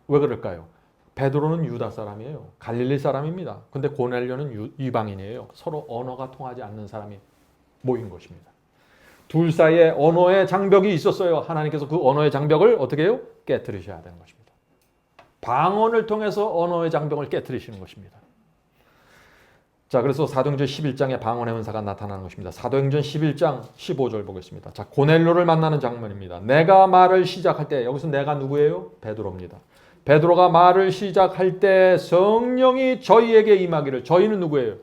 왜 그럴까요? 베드로는 유다 사람이에요. 갈릴리 사람입니다. 근데 고넬료는 이방인이에요. 서로 언어가 통하지 않는 사람이 모인 것입니다. 둘 사이에 언어의 장벽이 있었어요. 하나님께서 그 언어의 장벽을 어떻게 해요? 깨뜨리셔야 되는 것입니다. 방언을 통해서 언어의 장벽을 깨뜨리시는 것입니다. 자, 그래서 사도행전 11장에 방언의 은사가 나타나는 것입니다. 사도행전 11장 15절 보겠습니다. 자, 고넬료를 만나는 장면입니다. 내가 말을 시작할 때, 여기서 내가 누구예요? 베드로입니다. 베드로가 말을 시작할 때 성령이 저희에게 임하기를. 저희는 누구예요?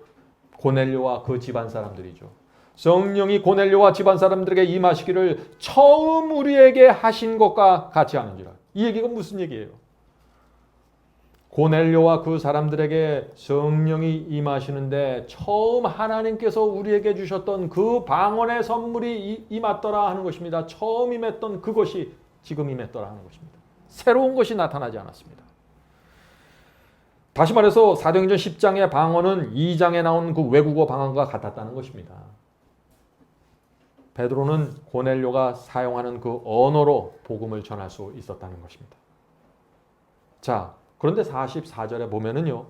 고넬료와 그 집안 사람들이죠. 성령이 고넬료와 집안 사람들에게 임하시기를 처음 우리에게 하신 것과 같이 하는지라. 이 얘기가 무슨 얘기예요? 고넬료와 그 사람들에게 성령이 임하시는데 처음 하나님께서 우리에게 주셨던 그 방언의 선물이 임했더라 하는 것입니다. 처음 임했던 그것이 지금 임했더라 하는 것입니다. 새로운 것이 나타나지 않았습니다. 다시 말해서 사도행전 10장의 방언은 2장에 나온 그 외국어 방언과 같았다는 것입니다. 베드로는 고넬료가 사용하는 그 언어로 복음을 전할 수 있었다는 것입니다. 자, 그런데 44절에 보면은요,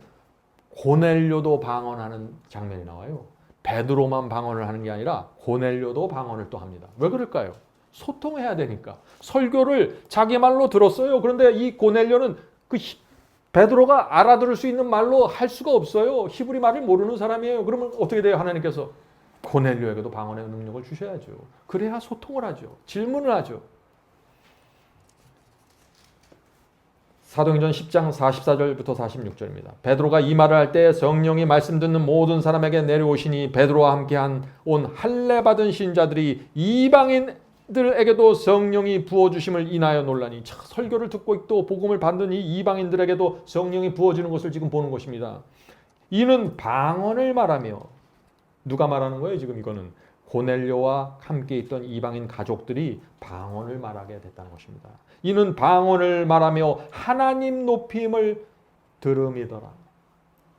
고넬료도 방언하는 장면이 나와요. 베드로만 방언을 하는 게 아니라 고넬료도 방언을 또 합니다. 왜 그럴까요? 소통해야 되니까. 설교를 자기 말로 들었어요. 그런데 이 고넬료는 그 베드로가 알아들을 수 있는 말로 할 수가 없어요. 히브리 말을 모르는 사람이에요. 그러면 어떻게 돼요? 하나님께서 고넬료에게도 방언의 능력을 주셔야죠. 그래야 소통을 하죠. 질문을 하죠. 사도행전 10장 44절부터 46절입니다. 베드로가 이 말을 할 때 성령이 말씀 듣는 모든 사람에게 내려오시니 베드로와 함께한 온 할례 받은 신자들이 이방인들에게도 성령이 부어주심을 인하여 놀라니. 설교를 듣고 또 복음을 받는 이 이방인들에게도 성령이 부어지는 것을 지금 보는 것입니다. 이는 방언을 말하며, 누가 말하는 거예요? 지금 이거는 고넬료와 함께 있던 이방인 가족들이 방언을 말하게 됐다는 것입니다. 이는 방언을 말하며 하나님 높임을 들음이더라.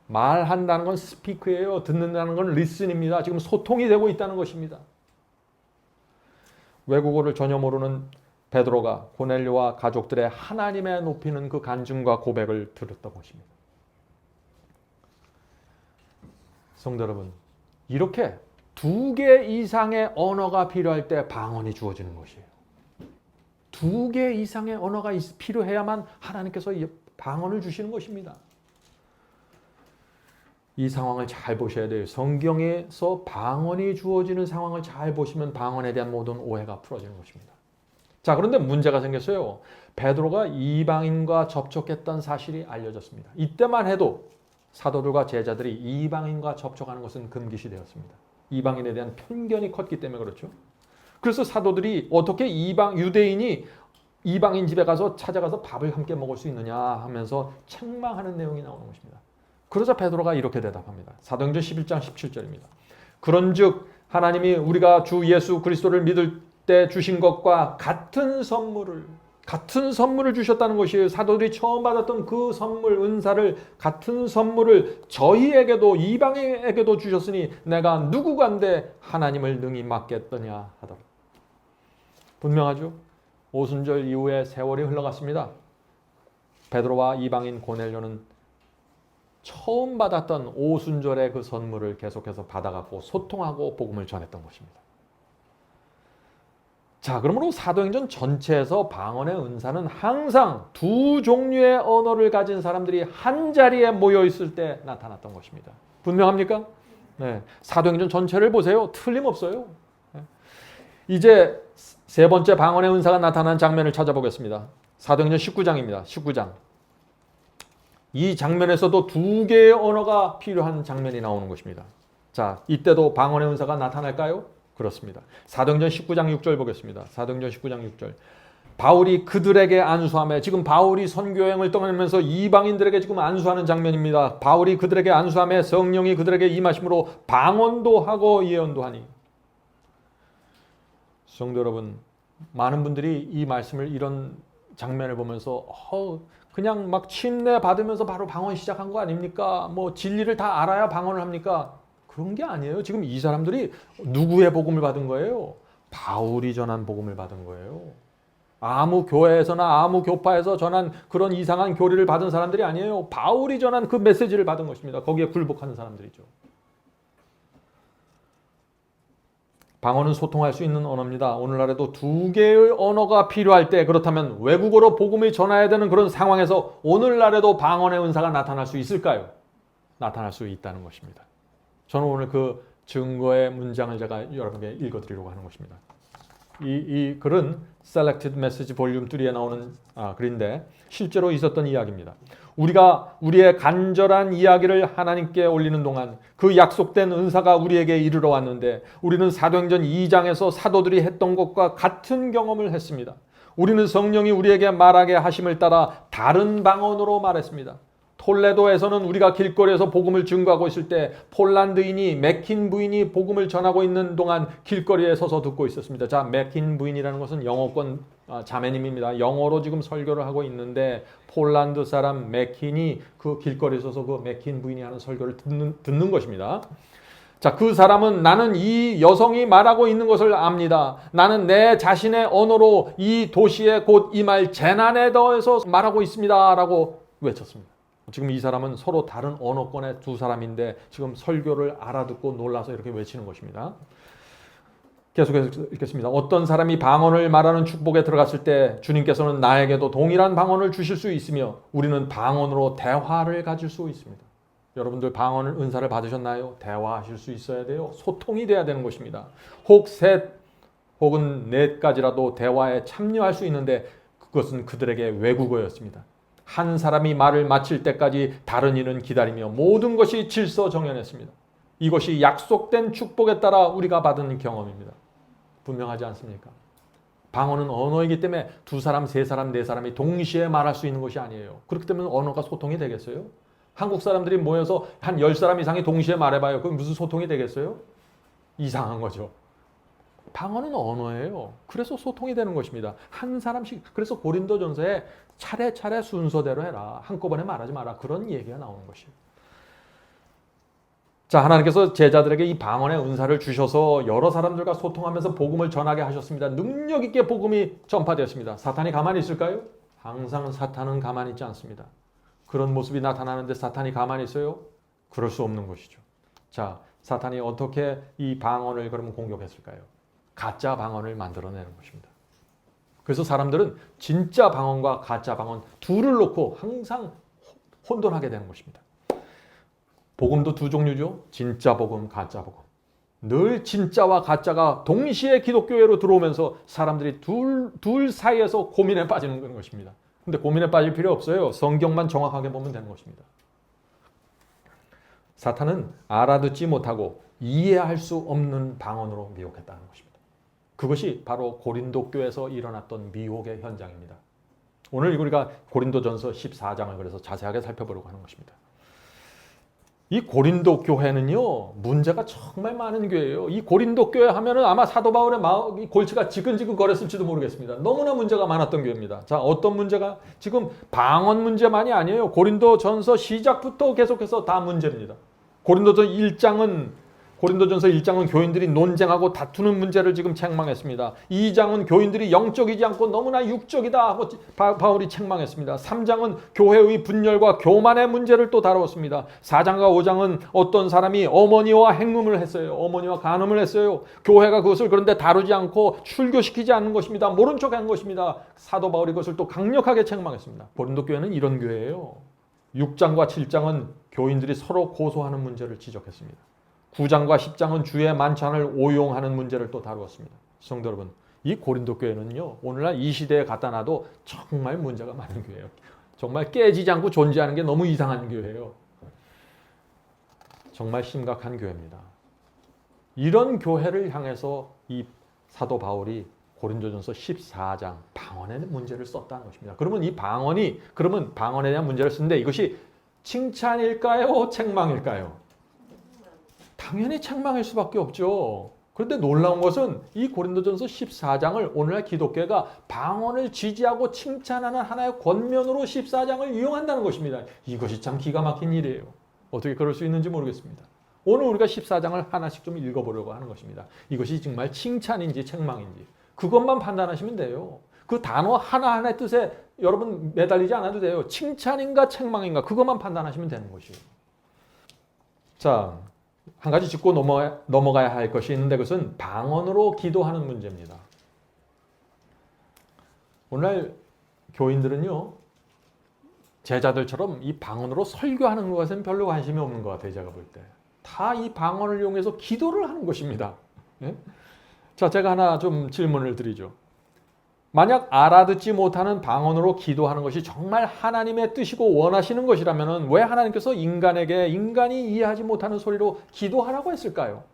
말한다는 건 스피크예요. 듣는다는 건 리슨입니다. 지금 소통이 되고 있다는 것입니다. 외국어를 전혀 모르는 베드로가 고넬료와 가족들의 하나님의 높이는 그 간증과 고백을 들었던 것입니다. 성도 여러분, 이렇게 2개 이상의 언어가 필요할 때 방언이 주어지는 것이에요. 2개 이상의 언어가 필요해야만 하나님께서 방언을 주시는 것입니다. 이 상황을 잘 보셔야 돼요. 성경에서 방언이 주어지는 상황을 잘 보시면 방언에 대한 모든 오해가 풀어지는 것입니다. 자, 그런데 문제가 생겼어요. 베드로가 이방인과 접촉했던 사실이 알려졌습니다. 이때만 해도 사도들과 제자들이 이방인과 접촉하는 것은 금기시 되었습니다. 이방인에 대한 편견이 컸기 때문에 그렇죠. 그래서 사도들이 어떻게 유대인이 이방인 집에 가서 찾아가서 밥을 함께 먹을 수 있느냐 하면서 책망하는 내용이 나오는 것입니다. 그러자 베드로가 이렇게 대답합니다. 사도행전 11장 17절입니다. 그런즉 하나님이 우리가 주 예수 그리스도를 믿을 때 주신 것과 같은 선물을 주셨다는 것이에요. 사도들이 처음 받았던 그 선물, 은사를, 같은 선물을 저희에게도 이방인에게도 주셨으니 내가 누구간데 하나님을 능히 맡겠더냐 하더라. 분명하죠? 오순절 이후에 세월이 흘러갔습니다. 베드로와 이방인 고넬료는 처음 받았던 오순절의 그 선물을 계속해서 받아갖고 소통하고 복음을 전했던 것입니다. 자, 그러므로 사도행전 전체에서 방언의 은사는 항상 두 종류의 언어를 가진 사람들이 한 자리에 모여 있을 때 나타났던 것입니다. 분명합니까? 네. 사도행전 전체를 보세요. 틀림없어요. 네. 이제 세 번째 방언의 은사가 나타난 장면을 찾아보겠습니다. 사도행전 19장입니다. 19장. 이 장면에서도 두 개의 언어가 필요한 장면이 나오는 것입니다. 자, 이때도 방언의 은사가 나타날까요? 그렇습니다. 사도행전 19장 6절 보겠습니다. 사도행전 19장 6절. 바울이 그들에게 안수하며, 지금 바울이 선교여행을 떠나면서 이방인들에게 지금 안수하는 장면입니다. 바울이 그들에게 안수하며 성령이 그들에게 임하심으로 방언도 하고 예언도 하니. 성도 여러분, 많은 분들이 이 말씀을, 이런 장면을 보면서 그냥 막 침례 받으면서 바로 방언 시작한 거 아닙니까? 뭐 진리를 다 알아야 방언을 합니까? 그런 게 아니에요. 지금 이 사람들이 누구의 복음을 받은 거예요? 바울이 전한 복음을 받은 거예요. 아무 교회에서나 아무 교파에서 전한 그런 이상한 교리를 받은 사람들이 아니에요. 바울이 전한 그 메시지를 받은 것입니다. 거기에 굴복하는 사람들이죠. 방언은 소통할 수 있는 언어입니다. 오늘날에도 두 개의 언어가 필요할 때, 그렇다면 외국어로 복음을 전해야 되는 그런 상황에서 오늘날에도 방언의 은사가 나타날 수 있을까요? 나타날 수 있다는 것입니다. 저는 오늘 그 증거의 문장을 제가 여러분께 읽어드리려고 하는 것입니다. 이 글은 Selected Message Volume 3에 나오는 글인데 실제로 있었던 이야기입니다. 우리가 우리의 간절한 이야기를 하나님께 올리는 동안 그 약속된 은사가 우리에게 이르러 왔는데, 우리는 사도행전 2장에서 사도들이 했던 것과 같은 경험을 했습니다. 우리는 성령이 우리에게 말하게 하심을 따라 다른 방언으로 말했습니다. 톨레도에서는 우리가 길거리에서 복음을 증거하고 있을 때 폴란드인이, 맥킨 부인이 복음을 전하고 있는 동안 길거리에 서서 듣고 있었습니다. 자, 맥킨 부인이라는 것은 영어권 자매님입니다. 영어로 지금 설교를 하고 있는데 폴란드 사람 맥킨이 그 길거리에 서서 그 맥킨 부인이 하는 설교를 듣는 것입니다. 자, 그 사람은 나는 이 여성이 말하고 있는 것을 압니다. 나는 내 자신의 언어로 이 도시에 곧 임할 재난에 대해서 말하고 있습니다. 라고 외쳤습니다. 지금 이 사람은 서로 다른 언어권의 두 사람인데 지금 설교를 알아듣고 놀라서 이렇게 외치는 것입니다. 계속해서 읽겠습니다. 어떤 사람이 방언을 말하는 축복에 들어갔을 때 주님께서는 나에게도 동일한 방언을 주실 수 있으며 우리는 방언으로 대화를 가질 수 있습니다. 여러분들 방언을 은사를 받으셨나요? 대화하실 수 있어야 돼요. 소통이 돼야 되는 것입니다. 혹 셋 혹은 넷까지라도 대화에 참여할 수 있는데 그것은 그들에게 외국어였습니다. 한 사람이 말을 마칠 때까지 다른 이는 기다리며 모든 것이 질서정연했습니다. 이것이 약속된 축복에 따라 우리가 받은 경험입니다. 분명하지 않습니까? 방언은 언어이기 때문에 두 사람, 세 사람, 네 사람이 동시에 말할 수 있는 것이 아니에요. 그렇기 때문에 언어가 소통이 되겠어요? 한국 사람들이 모여서 한 10사람 이상이 동시에 말해봐요. 그럼 무슨 소통이 되겠어요? 이상한 거죠. 방언은 언어예요. 그래서 소통이 되는 것입니다. 한 사람씩. 그래서 고린도전서에 차례차례 순서대로 해라. 한꺼번에 말하지 마라. 그런 얘기가 나오는 것이에요. 자, 하나님께서 제자들에게 이 방언의 은사를 주셔서 여러 사람들과 소통하면서 복음을 전하게 하셨습니다. 능력 있게 복음이 전파되었습니다. 사탄이 가만히 있을까요? 항상 사탄은 가만히 있지 않습니다. 그런 모습이 나타나는데 사탄이 가만히 있어요? 그럴 수 없는 것이죠. 자, 사탄이 어떻게 이 방언을 그러면 공격했을까요? 가짜 방언을 만들어내는 것입니다. 그래서 사람들은 진짜 방언과 가짜 방언 둘을 놓고 항상 혼돈하게 되는 것입니다. 복음도 두 종류죠. 진짜 복음, 가짜 복음. 늘 진짜와 가짜가 동시에 기독교회로 들어오면서 사람들이 둘 사이에서 고민에 빠지는 것입니다. 근데 고민에 빠질 필요 없어요. 성경만 정확하게 보면 되는 것입니다. 사탄은 알아듣지 못하고 이해할 수 없는 방언으로 미혹했다는 것입니다. 그것이 바로 고린도 교회에서 일어났던 미혹의 현장입니다. 오늘 우리가 고린도전서 14장을 그래서 자세하게 살펴보려고 하는 것입니다. 이 고린도 교회는요, 문제가 정말 많은 교회예요. 이 고린도 교회 하면은 아마 사도 바울의 마음, 골치가 지근지근 거렸을지도 모르겠습니다. 너무나 문제가 많았던 교회입니다. 자, 어떤 문제가? 지금 방언 문제만이 아니에요. 고린도전서 시작부터 계속해서 다 문제입니다. 고린도전 1장은 고린도전서 1장은 교인들이 논쟁하고 다투는 문제를 지금 책망했습니다. 2장은 교인들이 영적이지 않고 너무나 육적이다 하고 바울이 책망했습니다. 3장은 교회의 분열과 교만의 문제를 또 다루었습니다. 4장과 5장은 어떤 사람이 어머니와 행음을 했어요. 어머니와 간음을 했어요. 교회가 그것을 그런데 다루지 않고 출교시키지 않는 것입니다. 모른 척한 것입니다. 사도 바울이 그것을 또 강력하게 책망했습니다. 고린도 교회는 이런 교회예요. 6장과 7장은 교인들이 서로 고소하는 문제를 지적했습니다. 9장과 10장은 주의 만찬을 오용하는 문제를 또 다루었습니다. 성도 여러분, 이 고린도 교회는요, 오늘날 이 시대에 갖다 놔도 정말 문제가 많은 교회예요. 정말 깨지지 않고 존재하는 게 너무 이상한 교회예요. 정말 심각한 교회입니다. 이런 교회를 향해서 이 사도 바울이 고린도전서 14장 방언의 문제를 썼다는 것입니다. 그러면 이 방언에 대한 문제를 쓰는데 이것이 칭찬일까요? 책망일까요? 당연히 책망일 수밖에 없죠. 그런데 놀라운 것은 이 고린도전서 14장을 오늘날 기독교가 방언을 지지하고 칭찬하는 하나의 권면으로 14장을 이용한다는 것입니다. 이것이 참 기가 막힌 일이에요. 어떻게 그럴 수 있는지 모르겠습니다. 오늘 우리가 14장을 하나씩 좀 읽어보려고 하는 것입니다. 이것이 정말 칭찬인지 책망인지 그것만 판단하시면 돼요. 그 단어 하나하나의 뜻에 여러분 매달리지 않아도 돼요. 칭찬인가 책망인가 그것만 판단하시면 되는 것이에요. 자, 한 가지 짚고 넘어가야 할 것이 있는데 그것은 방언으로 기도하는 문제입니다. 오늘 교인들은요, 제자들처럼 이 방언으로 설교하는 것은 별로 관심이 없는 것 같아요. 제가 볼 때. 다 이 방언을 이용해서 기도를 하는 것입니다. 예? 자, 제가 하나 좀 질문을 드리죠. 만약 알아듣지 못하는 방언으로 기도하는 것이 정말 하나님의 뜻이고 원하시는 것이라면 왜 하나님께서 인간이 이해하지 못하는 소리로 기도하라고 했을까요?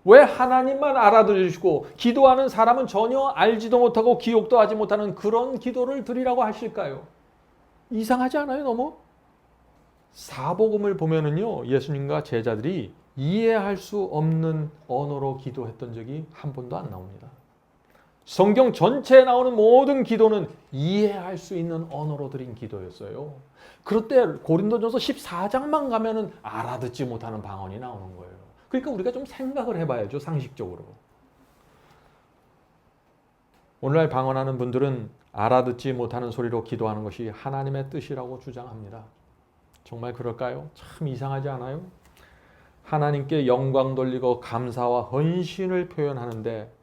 왜 하나님만 알아들으시고 기도하는 사람은 전혀 알지도 못하고 기억도 하지 못하는 그런 기도를 드리라고 하실까요? 이상하지 않아요, 너무? 사복음을 보면은요, 예수님과 제자들이 이해할 수 없는 언어로 기도했던 적이 한 번도 안 나옵니다. 성경 전체에 나오는 모든 기도는 이해할 수 있는 언어로 드린 기도였어요. 그럴 때 고린도전서 14장만 가면은 알아듣지 못하는 방언이 나오는 거예요. 그러니까 우리가 좀 생각을 해봐야죠, 상식적으로. 오늘날 방언하는 분들은 알아듣지 못하는 소리로 기도하는 것이 하나님의 뜻이라고 주장합니다. 정말 그럴까요? 참 이상하지 않아요? 하나님께 영광 돌리고 감사와 헌신을 표현하는데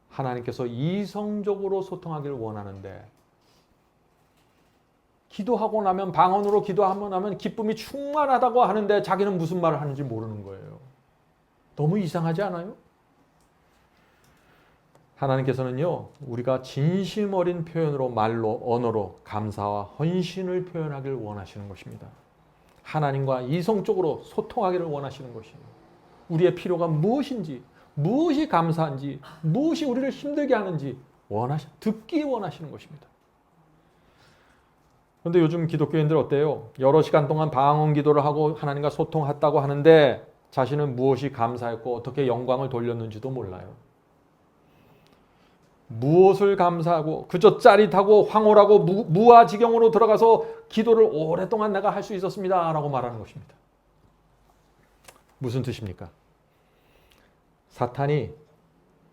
하나님께서 이성적으로 소통하기를 원하는데 기도하고 나면 방언으로 기도하고 나면 기쁨이 충만하다고 하는데 자기는 무슨 말을 하는지 모르는 거예요. 너무 이상하지 않아요? 하나님께서는요, 우리가 진심 어린 표현으로 말로 언어로 감사와 헌신을 표현하기를 원하시는 것입니다. 하나님과 이성적으로 소통하기를 원하시는 것이에요. 우리의 필요가 무엇인지, 무엇이 감사한지, 무엇이 우리를 힘들게 하는지 듣기 원하시는 것입니다. 그런데 요즘 기독교인들 어때요? 여러 시간 동안 방언 기도를 하고 하나님과 소통했다고 하는데 자신은 무엇이 감사했고 어떻게 영광을 돌렸는지도 몰라요. 무엇을 감사하고 그저 짜릿하고 황홀하고 무아지경으로 들어가서 기도를 오랫동안 내가 할 수 있었습니다 라고 말하는 것입니다. 무슨 뜻입니까? 사탄이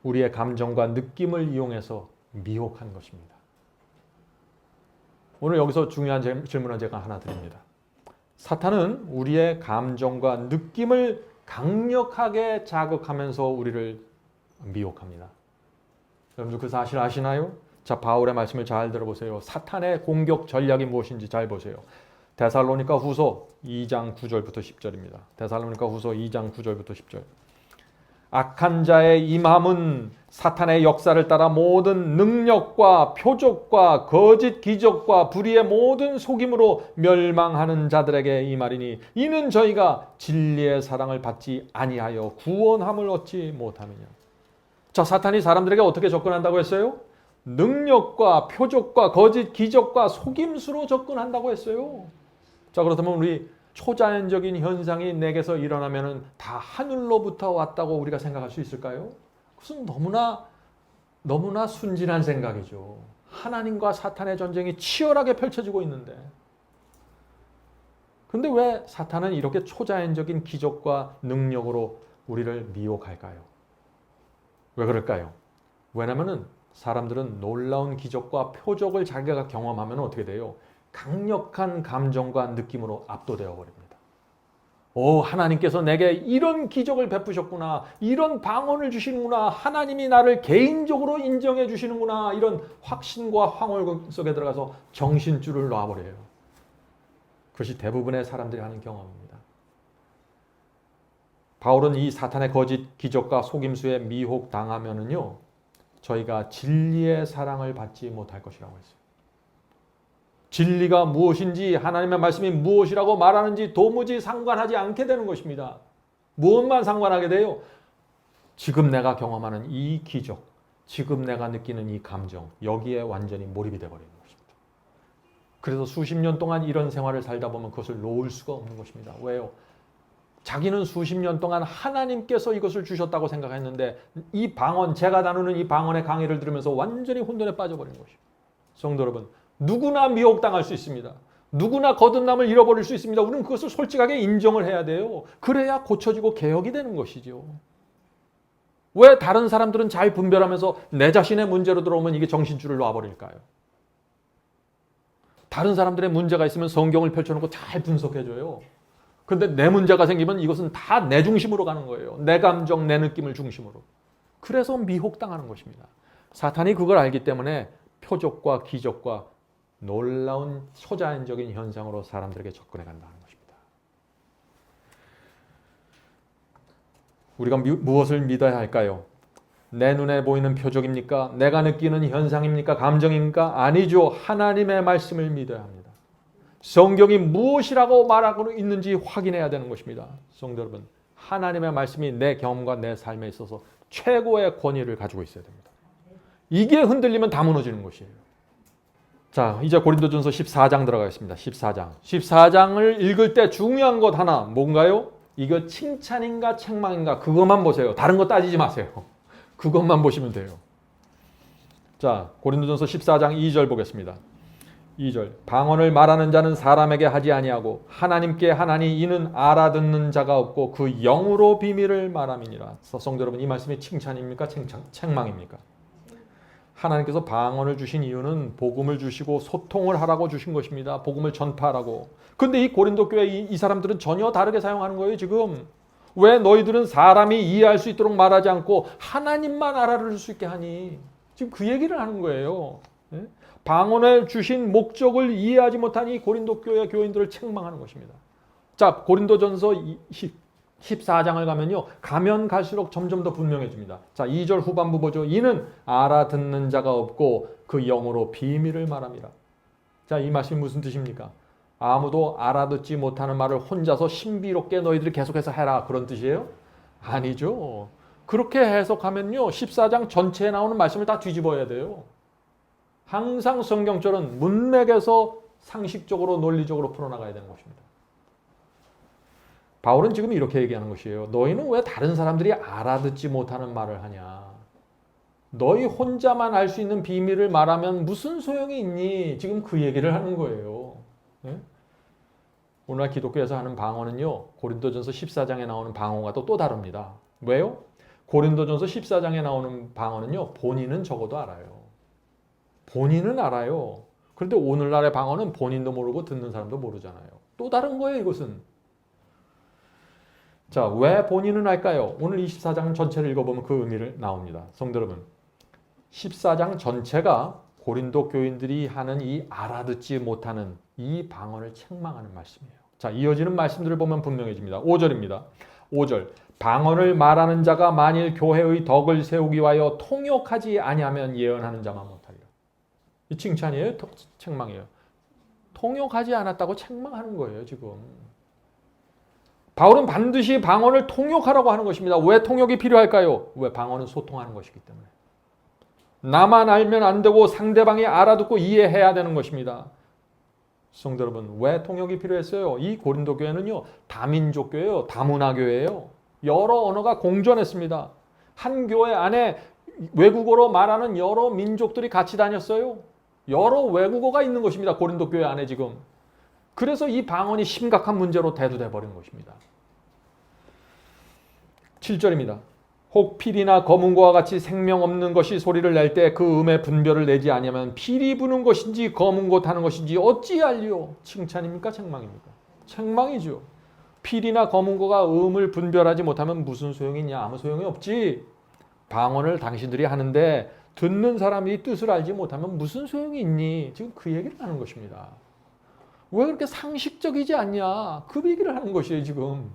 우리의 감정과 느낌을 이용해서 미혹한 것입니다. 오늘 여기서 중요한 질문을 제가 하나 드립니다. 사탄은 우리의 감정과 느낌을 강력하게 자극하면서 우리를 미혹합니다. 여러분들 그 사실 아시나요? 자, 바울의 말씀을 잘 들어보세요. 사탄의 공격 전략이 무엇인지 잘 보세요. 데살로니가 후서 2장 9절부터 10절입니다. 데살로니가 후서 2장 9절부터 10절. 악한 자의 임함은 사탄의 역사를 따라 모든 능력과 표적과 거짓 기적과 불의의 모든 속임으로 멸망하는 자들에게 임하리니 이는 저희가 진리의 사랑을 받지 아니하여 구원함을 얻지 못하느냐. 자, 사탄이 사람들에게 어떻게 접근한다고 했어요? 능력과 표적과 거짓 기적과 속임수로 접근한다고 했어요. 자, 그렇다면 우리 초자연적인 현상이 내게서 일어나면은 다 하늘로부터 왔다고 우리가 생각할 수 있을까요? 그것은 너무나 순진한 생각이죠. 하나님과 사탄의 전쟁이 치열하게 펼쳐지고 있는데 근데 왜 사탄은 이렇게 초자연적인 기적과 능력으로 우리를 미혹할까요? 왜 그럴까요? 왜냐면은 사람들은 놀라운 기적과 표적을 자기가 경험하면 어떻게 돼요? 강력한 감정과 느낌으로 압도되어 버립니다. 오, 하나님께서 내게 이런 기적을 베푸셨구나. 이런 방언을 주시는구나. 하나님이 나를 개인적으로 인정해 주시는구나. 이런 확신과 황홀 속에 들어가서 정신줄을 놔버려요. 그것이 대부분의 사람들이 하는 경험입니다. 바울은 이 사탄의 거짓 기적과 속임수에 미혹당하면은요, 저희가 진리의 사랑을 받지 못할 것이라고 했어요. 진리가 무엇인지 하나님의 말씀이 무엇이라고 말하는지 도무지 상관하지 않게 되는 것입니다. 무엇만 상관하게 돼요? 지금 내가 경험하는 이 기적, 지금 내가 느끼는 이 감정, 여기에 완전히 몰입이 되어버리는 것입니다. 그래서 수십 년 동안 이런 생활을 살다 보면 그것을 놓을 수가 없는 것입니다. 왜요? 자기는 수십 년 동안 하나님께서 이것을 주셨다고 생각했는데 이 방언, 제가 나누는 이 방언의 강의를 들으면서 완전히 혼돈에 빠져버리는 것입니다. 성도 여러분, 누구나 미혹당할 수 있습니다. 누구나 거듭남을 잃어버릴 수 있습니다. 우리는 그것을 솔직하게 인정을 해야 돼요. 그래야 고쳐지고 개혁이 되는 것이죠. 왜 다른 사람들은 잘 분별하면서 내 자신의 문제로 들어오면 이게 정신줄을 놔버릴까요? 다른 사람들의 문제가 있으면 성경을 펼쳐놓고 잘 분석해줘요. 근데 내 문제가 생기면 이것은 다 내 중심으로 가는 거예요. 내 감정, 내 느낌을 중심으로. 그래서 미혹당하는 것입니다. 사탄이 그걸 알기 때문에 표적과 기적과 놀라운 초자연적인 현상으로 사람들에게 접근해 간다는 것입니다. 우리가 무엇을 믿어야 할까요? 내 눈에 보이는 표적입니까? 내가 느끼는 현상입니까? 감정입니까? 아니죠. 하나님의 말씀을 믿어야 합니다. 성경이 무엇이라고 말하고 있는지 확인해야 되는 것입니다. 성도 여러분, 하나님의 말씀이 내 경험과 내 삶에 있어서 최고의 권위를 가지고 있어야 됩니다. 이게 흔들리면 다 무너지는 것이에요. 자, 이제 고린도전서 14장 들어가겠습니다. 14장. 14장을 읽을 때 중요한 것 하나 뭔가요? 이거 칭찬인가 책망인가 그것만 보세요. 다른 거 따지지 마세요. 그것만 보시면 돼요. 자, 고린도전서 14장 2절 보겠습니다. 2절. 방언을 말하는 자는 사람에게 하지 아니하고 하나님께 하나니 이는 알아듣는 자가 없고 그 영으로 비밀을 말함이니라. 성도 여러분, 이 말씀이 칭찬입니까? 책망입니까? 하나님께서 방언을 주신 이유는 복음을 주시고 소통을 하라고 주신 것입니다. 복음을 전파하라고. 근데 이 고린도 교회 이 사람들은 전혀 다르게 사용하는 거예요, 지금. 왜 너희들은 사람이 이해할 수 있도록 말하지 않고 하나님만 알아들을 수 있게 하니? 지금 그 얘기를 하는 거예요. 방언을 주신 목적을 이해하지 못한 이 고린도 교회 교인들을 책망하는 것입니다. 자, 고린도전서 14장을 가면요. 가면 갈수록 점점 더 분명해집니다. 자, 2절 후반부 보죠. 이는 알아듣는 자가 없고 그 영으로 비밀을 말합니다. 자, 이 말씀이 무슨 뜻입니까? 아무도 알아듣지 못하는 말을 혼자서 신비롭게 너희들이 계속해서 해라. 그런 뜻이에요? 아니죠. 그렇게 해석하면요. 14장 전체에 나오는 말씀을 다 뒤집어야 돼요. 항상 성경절은 문맥에서 상식적으로 논리적으로 풀어나가야 되는 것입니다. 바울은 지금 이렇게 얘기하는 것이에요. 너희는 왜 다른 사람들이 알아듣지 못하는 말을 하냐? 너희 혼자만 알 수 있는 비밀을 말하면 무슨 소용이 있니? 지금 그 얘기를 하는 거예요. 네? 오늘날 기독교에서 하는 방언은요. 고린도전서 14장에 나오는 방언과 또 다릅니다. 왜요? 고린도전서 14장에 나오는 방언은요. 본인은 적어도 알아요. 본인은 알아요. 그런데 오늘날의 방언은 본인도 모르고 듣는 사람도 모르잖아요. 또 다른 거예요, 이것은. 자, 왜 본인은 알까요? 오늘 24장 전체를 읽어보면 그 의미를 나옵니다. 성도 여러분, 14장 전체가 고린도 교인들이 하는 이 알아듣지 못하는 이 방언을 책망하는 말씀이에요. 자, 이어지는 말씀들을 보면 분명해집니다. 5절입니다. 5절. 방언을 말하는 자가 만일 교회의 덕을 세우기 위하여 통역하지 아니하면 예언하는 자만 못하리라. 이 칭찬이에요? 책망이에요? 통역하지 않았다고 책망하는 거예요, 지금. 바울은 반드시 방언을 통역하라고 하는 것입니다. 왜 통역이 필요할까요? 왜 방언은 소통하는 것이기 때문에. 나만 알면 안 되고 상대방이 알아듣고 이해해야 되는 것입니다. 성도 여러분, 왜 통역이 필요했어요? 이 고린도 교회는요, 다민족 교회예요. 다문화 교회예요. 여러 언어가 공존했습니다. 한 교회 안에 외국어로 말하는 여러 민족들이 같이 다녔어요. 여러 외국어가 있는 것입니다. 고린도 교회 안에 지금. 그래서 이 방언이 심각한 문제로 대두돼 버린 것입니다. 7절입니다. 혹 피리나 검은고와 같이 생명 없는 것이 소리를 낼 때 그 음의 분별을 내지 아니하면 피리 부는 것인지 검은고 타는 것인지 어찌 알리오? 칭찬입니까? 책망입니까? 책망이죠. 피리나 검은고가 음을 분별하지 못하면 무슨 소용이 있냐? 아무 소용이 없지. 방언을 당신들이 하는데 듣는 사람이 뜻을 알지 못하면 무슨 소용이 있니? 지금 그 얘기를 하는 것입니다. 왜 그렇게 상식적이지 않냐? 그 얘기를 하는 것이에요, 지금.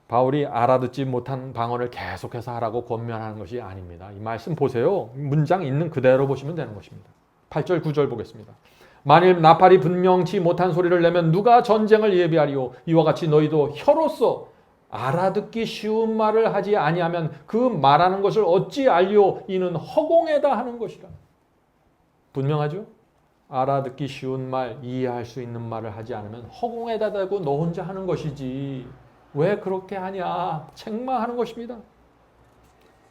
바울이 알아듣지 못한 방언을 계속해서 하라고 권면하는 것이 아닙니다. 이 말씀 보세요. 문장 있는 그대로 보시면 되는 것입니다. 8절, 9절 보겠습니다. 만일 나팔이 분명치 못한 소리를 내면 누가 전쟁을 예비하리요? 이와 같이 너희도 혀로서 알아듣기 쉬운 말을 하지 아니하면 그 말하는 것을 어찌 알리오? 이는 허공에다 하는 것이라. 분명하죠? 알아듣기 쉬운 말, 이해할 수 있는 말을 하지 않으면 허공에다 대고 너 혼자 하는 것이지. 왜 그렇게 하냐? 책망하는 것입니다.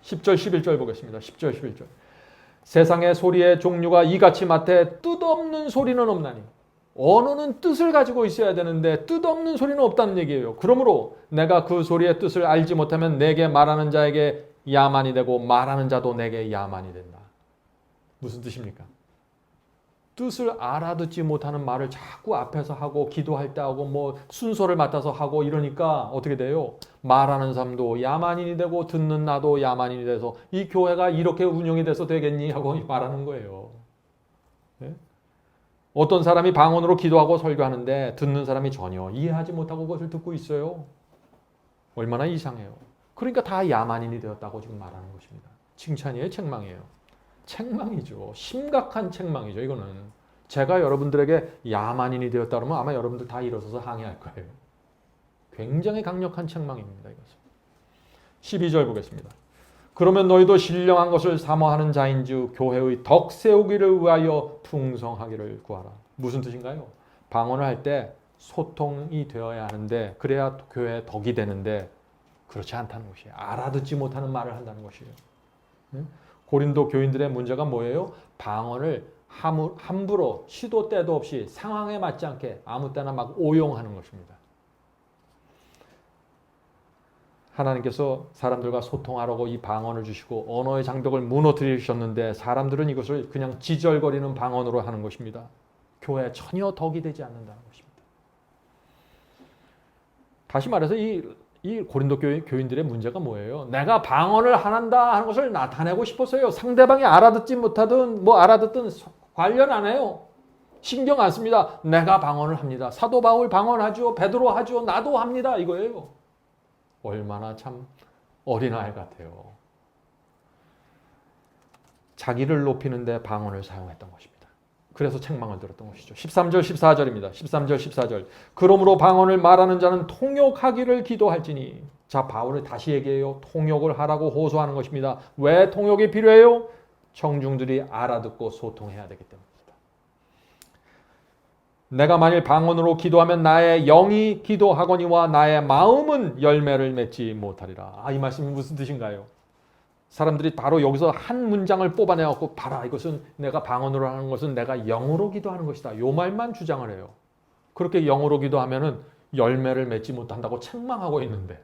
10절, 11절 보겠습니다. 10절, 11절. 세상의 소리의 종류가 이같이 많되 뜻없는 소리는 없나니. 언어는 뜻을 가지고 있어야 되는데 뜻없는 소리는 없다는 얘기예요. 그러므로 내가 그 소리의 뜻을 알지 못하면 내게 말하는 자에게 야만이 되고 말하는 자도 내게 야만이 된다. 무슨 뜻입니까? 뜻을 알아듣지 못하는 말을 자꾸 앞에서 하고 기도할 때 하고 뭐 순서를 맡아서 하고 이러니까 어떻게 돼요? 말하는 사람도 야만인이 되고 듣는 나도 야만인이 돼서 이 교회가 이렇게 운영이 돼서 되겠니? 하고 말하는 거예요. 네? 어떤 사람이 방언으로 기도하고 설교하는데 듣는 사람이 전혀 이해하지 못하고 그것을 듣고 있어요. 얼마나 이상해요. 그러니까 다 야만인이 되었다고 지금 말하는 것입니다. 칭찬이에요? 책망이에요? 책망이죠. 심각한 책망이죠. 이거는 제가 여러분들에게 야만인이 되었다 그러면 아마 여러분들 다 일어서서 항의할 거예요. 굉장히 강력한 책망입니다. 이것은. 12절 보겠습니다. 그러면 너희도 신령한 것을 사모하는 자인즉 교회의 덕 세우기를 위하여 풍성하기를 구하라. 무슨 뜻인가요? 방언을 할 때 소통이 되어야 하는데 그래야 교회의 덕이 되는데 그렇지 않다는 것이에요. 알아듣지 못하는 말을 한다는 것이에요. 고린도 교인들의 문제가 뭐예요? 방언을 함부로 시도 때도 없이 상황에 맞지 않게 아무 때나 막 오용하는 것입니다. 하나님께서 사람들과 소통하라고 이 방언을 주시고 언어의 장벽을 무너뜨리셨는데 사람들은 이것을 그냥 지절거리는 방언으로 하는 것입니다. 교회에 전혀 덕이 되지 않는다는 것입니다. 다시 말해서 이 고린도 교인들의 문제가 뭐예요? 내가 방언을 한다 하는 것을 나타내고 싶었어요. 상대방이 알아듣지 못하든 뭐 알아듣든 관련 안 해요. 신경 안 씁니다. 내가 방언을 합니다. 사도 바울 방언하죠. 베드로 하죠. 나도 합니다. 이거예요. 얼마나 참 어린아이 같아요. 자기를 높이는데 방언을 사용했던 것입니다. 그래서 책망을 들었던 것이죠. 13절 14절입니다. 13절 14절. 그러므로 방언을 말하는 자는 통역하기를 기도할지니. 자, 바울을 다시 얘기해요. 통역을 하라고 호소하는 것입니다. 왜 통역이 필요해요? 청중들이 알아듣고 소통해야 되기 때문입니다. 내가 만일 방언으로 기도하면 나의 영이 기도하거니와 나의 마음은 열매를 맺지 못하리라. 이 말씀이 무슨 뜻인가요? 사람들이 바로 여기서 한 문장을 뽑아내갖고 봐라, 이것은 내가 방언으로 하는 것은 내가 영으로 기도하는 것이다. 요 말만 주장을 해요. 그렇게 영으로 기도하면은 열매를 맺지 못한다고 책망하고 있는데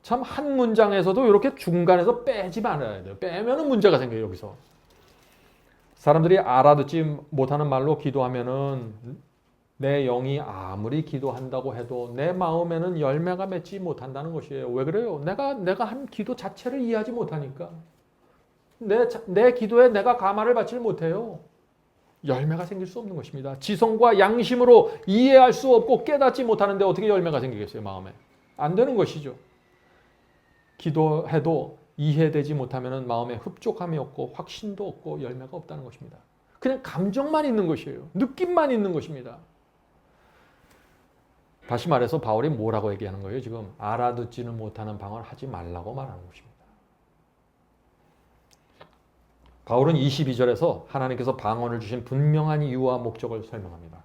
참 한 문장에서도 이렇게 중간에서 빼지 말아야 돼요. 빼면은 문제가 생겨요. 여기서 사람들이 알아듣지 못하는 말로 기도하면은 내 영이 아무리 기도한다고 해도 내 마음에는 열매가 맺지 못한다는 것이에요. 왜 그래요? 내가 한 기도 자체를 이해하지 못하니까. 내 기도에 내가 감화를 받지 못해요. 열매가 생길 수 없는 것입니다. 지성과 양심으로 이해할 수 없고 깨닫지 못하는데 어떻게 열매가 생기겠어요, 마음에? 안 되는 것이죠. 기도해도 이해되지 못하면 마음에 흡족함이 없고 확신도 없고 열매가 없다는 것입니다. 그냥 감정만 있는 것이에요. 느낌만 있는 것입니다. 다시 말해서 바울이 뭐라고 얘기하는 거예요? 지금 알아듣지는 못하는 방언을 하지 말라고 말하는 것입니다. 바울은 22절에서 하나님께서 방언을 주신 분명한 이유와 목적을 설명합니다.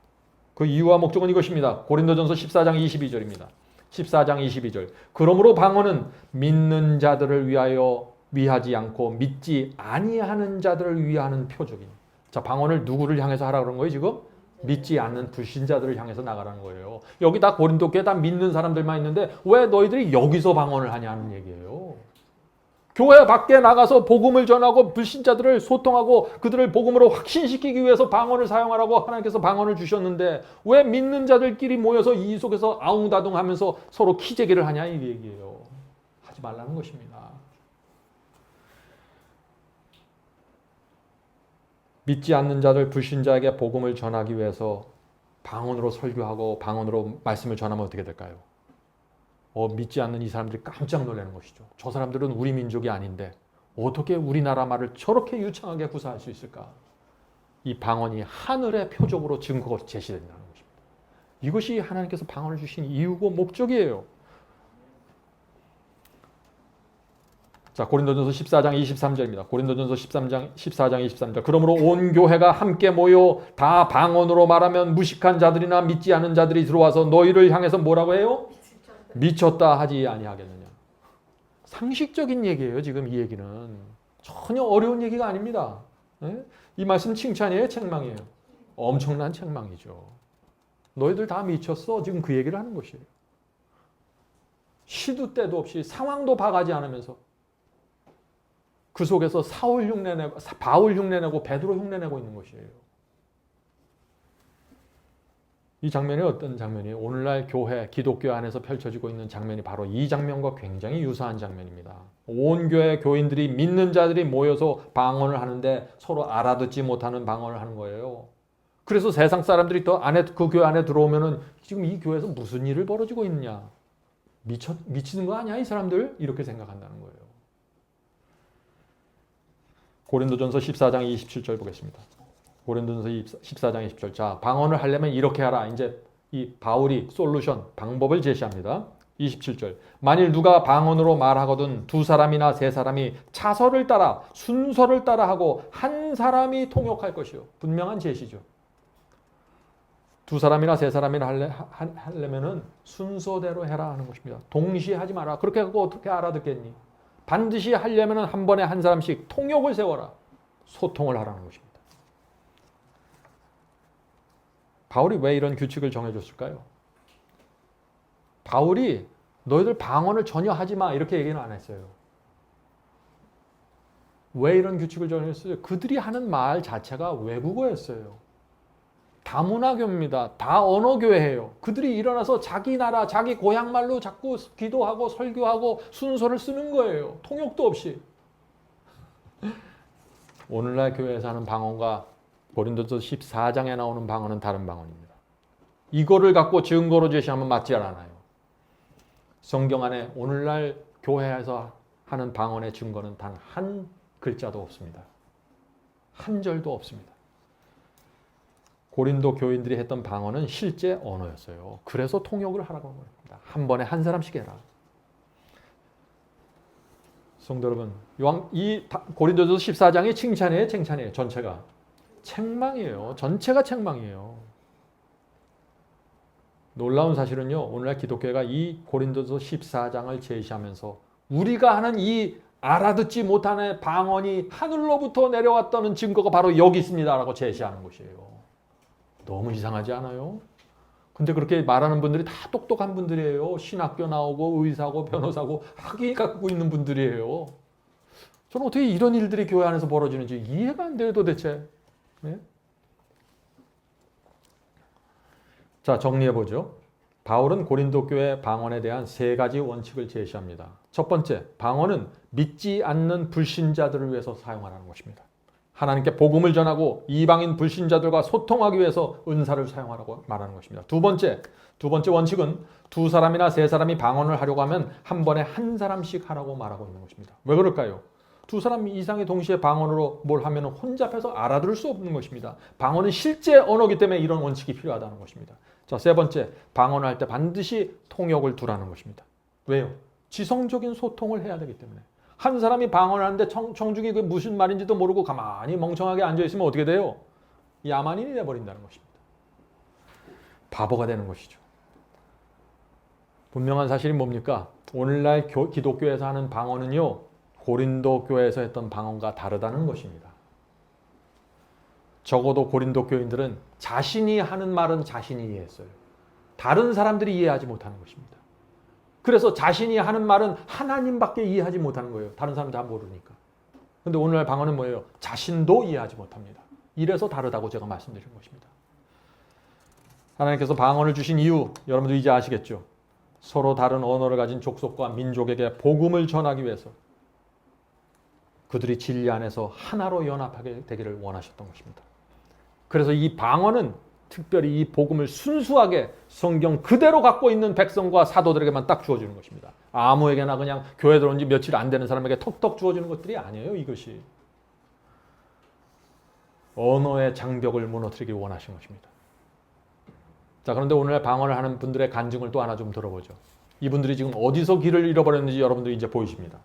그 이유와 목적은 이것입니다. 고린도전서 14장 22절입니다. 14장 22절. 그러므로 방언은 믿는 자들을 위하지 않고 믿지 아니하는 자들을 위하는 표적이니. 자, 방언을 누구를 향해서 하라 그런 거예요, 지금? 믿지 않는 불신자들을 향해서 나가라는 거예요. 여기 다 고린도 교회 다 믿는 사람들만 있는데 왜 너희들이 여기서 방언을 하냐는 얘기예요. 교회 밖에 나가서 복음을 전하고 불신자들을 소통하고 그들을 복음으로 확신시키기 위해서 방언을 사용하라고 하나님께서 방언을 주셨는데 왜 믿는 자들끼리 모여서 이 속에서 아웅다둥하면서 서로 키재기를 하냐 이 얘기예요. 하지 말라는 것입니다. 믿지 않는 자들 불신자에게 복음을 전하기 위해서 방언으로 설교하고 방언으로 말씀을 전하면 어떻게 될까요? 믿지 않는 이 사람들이 깜짝 놀라는 것이죠. 저 사람들은 우리 민족이 아닌데 어떻게 우리나라 말을 저렇게 유창하게 구사할 수 있을까? 이 방언이 하늘의 표적으로 증거가 제시된다는 것입니다. 이것이 하나님께서 방언을 주신 이유고 목적이에요. 자, 고린도전서 14장 23절입니다. 고린도전서 14장 23절. 그러므로 온 교회가 함께 모여 다 방언으로 말하면 무식한 자들이나 믿지 않은 자들이 들어와서 너희를 향해서 뭐라고 해요? 미쳤다 하지 아니하겠느냐. 상식적인 얘기예요. 지금 이 얘기는 전혀 어려운 얘기가 아닙니다. 이 말씀 칭찬이에요, 책망이에요? 엄청난 책망이죠. 너희들 다 미쳤어. 지금 그 얘기를 하는 것이에요. 시도 때도 없이 상황도 봐가지 않으면서 그 속에서 바울 흉내내고 베드로 흉내내고 있는 것이에요. 이 장면이 어떤 장면이에요? 오늘날 교회, 기독교 안에서 펼쳐지고 있는 장면이 바로 이 장면과 굉장히 유사한 장면입니다. 온 교회 교인들이 믿는 자들이 모여서 방언을 하는데 서로 알아듣지 못하는 방언을 하는 거예요. 그래서 세상 사람들이 또 그 교회 안에 들어오면은 지금 이 교회에서 무슨 일을 벌어지고 있느냐? 미치는 거 아니야, 이 사람들? 이렇게 생각한다는 거예요. 고린도전서 14장 27절 보겠습니다. 고린도전서 14장 20절. 자, 방언을 하려면 이렇게 하라. 이제 이 바울이 솔루션, 방법을 제시합니다. 27절. 만일 누가 방언으로 말하거든 두 사람이나 세 사람이 차서를 따라 순서를 따라 하고 한 사람이 통역할 것이요. 분명한 제시죠. 두 사람이나 세 사람이나 하려면은 순서대로 해라 하는 것입니다. 동시에 하지 마라. 그렇게 하고 어떻게 알아듣겠니? 반드시 하려면은 한 번에 한 사람씩 통역을 세워라. 소통을 하라는 것입니다. 바울이 왜 이런 규칙을 정해줬을까요? 바울이 너희들 방언을 전혀 하지 마 이렇게 얘기는 안 했어요. 왜 이런 규칙을 정했어요? 그들이 하는 말 자체가 외국어였어요. 다문화교입니다. 다 언어교회예요. 그들이 일어나서 자기 나라, 자기 고향 말로 자꾸 기도하고 설교하고 순서를 쓰는 거예요. 통역도 없이. 오늘날 교회에서 하는 방언과 고린도서 14장에 나오는 방언은 다른 방언입니다. 이거를 갖고 증거로 제시하면 맞지 않아요. 성경 안에 오늘날 교회에서 하는 방언의 증거는 단 한 글자도 없습니다. 한 절도 없습니다. 고린도 교인들이 했던 방언은 실제 언어였어요. 그래서 통역을 하라고 합니다. 한 번에 한 사람씩 해라. 성도 여러분, 이 고린도전서 14장이 칭찬이에요, 칭찬이에요? 전체가 책망이에요. 전체가 책망이에요. 놀라운 사실은요, 오늘날 기독교회가 이 고린도서 14장을 제시하면서 우리가 하는 이 알아듣지 못하는 방언이 하늘로부터 내려왔다는 증거가 바로 여기 있습니다라고 제시하는 것이에요. 너무 이상하지 않아요? 근데 그렇게 말하는 분들이 다 똑똑한 분들이에요. 신학교 나오고 의사고 변호사고 학위 갖고 있는 분들이에요. 저는 어떻게 이런 일들이 교회 안에서 벌어지는지 이해가 안 돼요, 도대체. 네? 자, 정리해보죠. 바울은 고린도 교회 방언에 대한 세 가지 원칙을 제시합니다. 첫 번째, 방언은 믿지 않는 불신자들을 위해서 사용하라는 것입니다. 하나님께 복음을 전하고 이방인 불신자들과 소통하기 위해서 은사를 사용하라고 말하는 것입니다. 두 번째 원칙은 두 사람이나 세 사람이 방언을 하려고 하면 한 번에 한 사람씩 하라고 말하고 있는 것입니다. 왜 그럴까요? 두 사람 이상이 동시에 방언으로 뭘 하면 혼잡해서 알아들을 수 없는 것입니다. 방언은 실제 언어이기 때문에 이런 원칙이 필요하다는 것입니다. 자, 세 번째, 방언을 할 때 반드시 통역을 두라는 것입니다. 왜요? 지성적인 소통을 해야 되기 때문에. 한 사람이 방언을 하는데 청중이 그게 무슨 말인지도 모르고 가만히 멍청하게 앉아있으면 어떻게 돼요? 야만인이 돼버린다는 것입니다. 바보가 되는 것이죠. 분명한 사실이 뭡니까? 오늘날 기독교에서 하는 방언은요, 고린도 교회에서 했던 방언과 다르다는 것입니다. 적어도 고린도 교인들은 자신이 하는 말은 자신이 이해했어요. 다른 사람들이 이해하지 못하는 것입니다. 그래서 자신이 하는 말은 하나님밖에 이해하지 못하는 거예요. 다른 사람 다 모르니까. 근데 오늘날 방언은 뭐예요? 자신도 이해하지 못합니다. 이래서 다르다고 제가 말씀드린 것입니다. 하나님께서 방언을 주신 이유 여러분도 이제 아시겠죠? 서로 다른 언어를 가진 족속과 민족에게 복음을 전하기 위해서 그들이 진리 안에서 하나로 연합하게 되기를 원하셨던 것입니다. 그래서 이 방언은 특별히 이 복음을 순수하게 성경 그대로 갖고 있는 백성과 사도들에게만 딱 주어지는 것입니다. 아무에게나 그냥 교회 들어온 지 며칠 안 되는 사람에게 턱턱 주어지는 것들이 아니에요. 이것이 언어의 장벽을 무너뜨리기 원하신 것입니다. 자, 그런데 오늘 방언을 하는 분들의 간증을 또 하나 좀 들어보죠. 이분들이 지금 어디서 길을 잃어버렸는지 여러분들이 이제 보이십니다.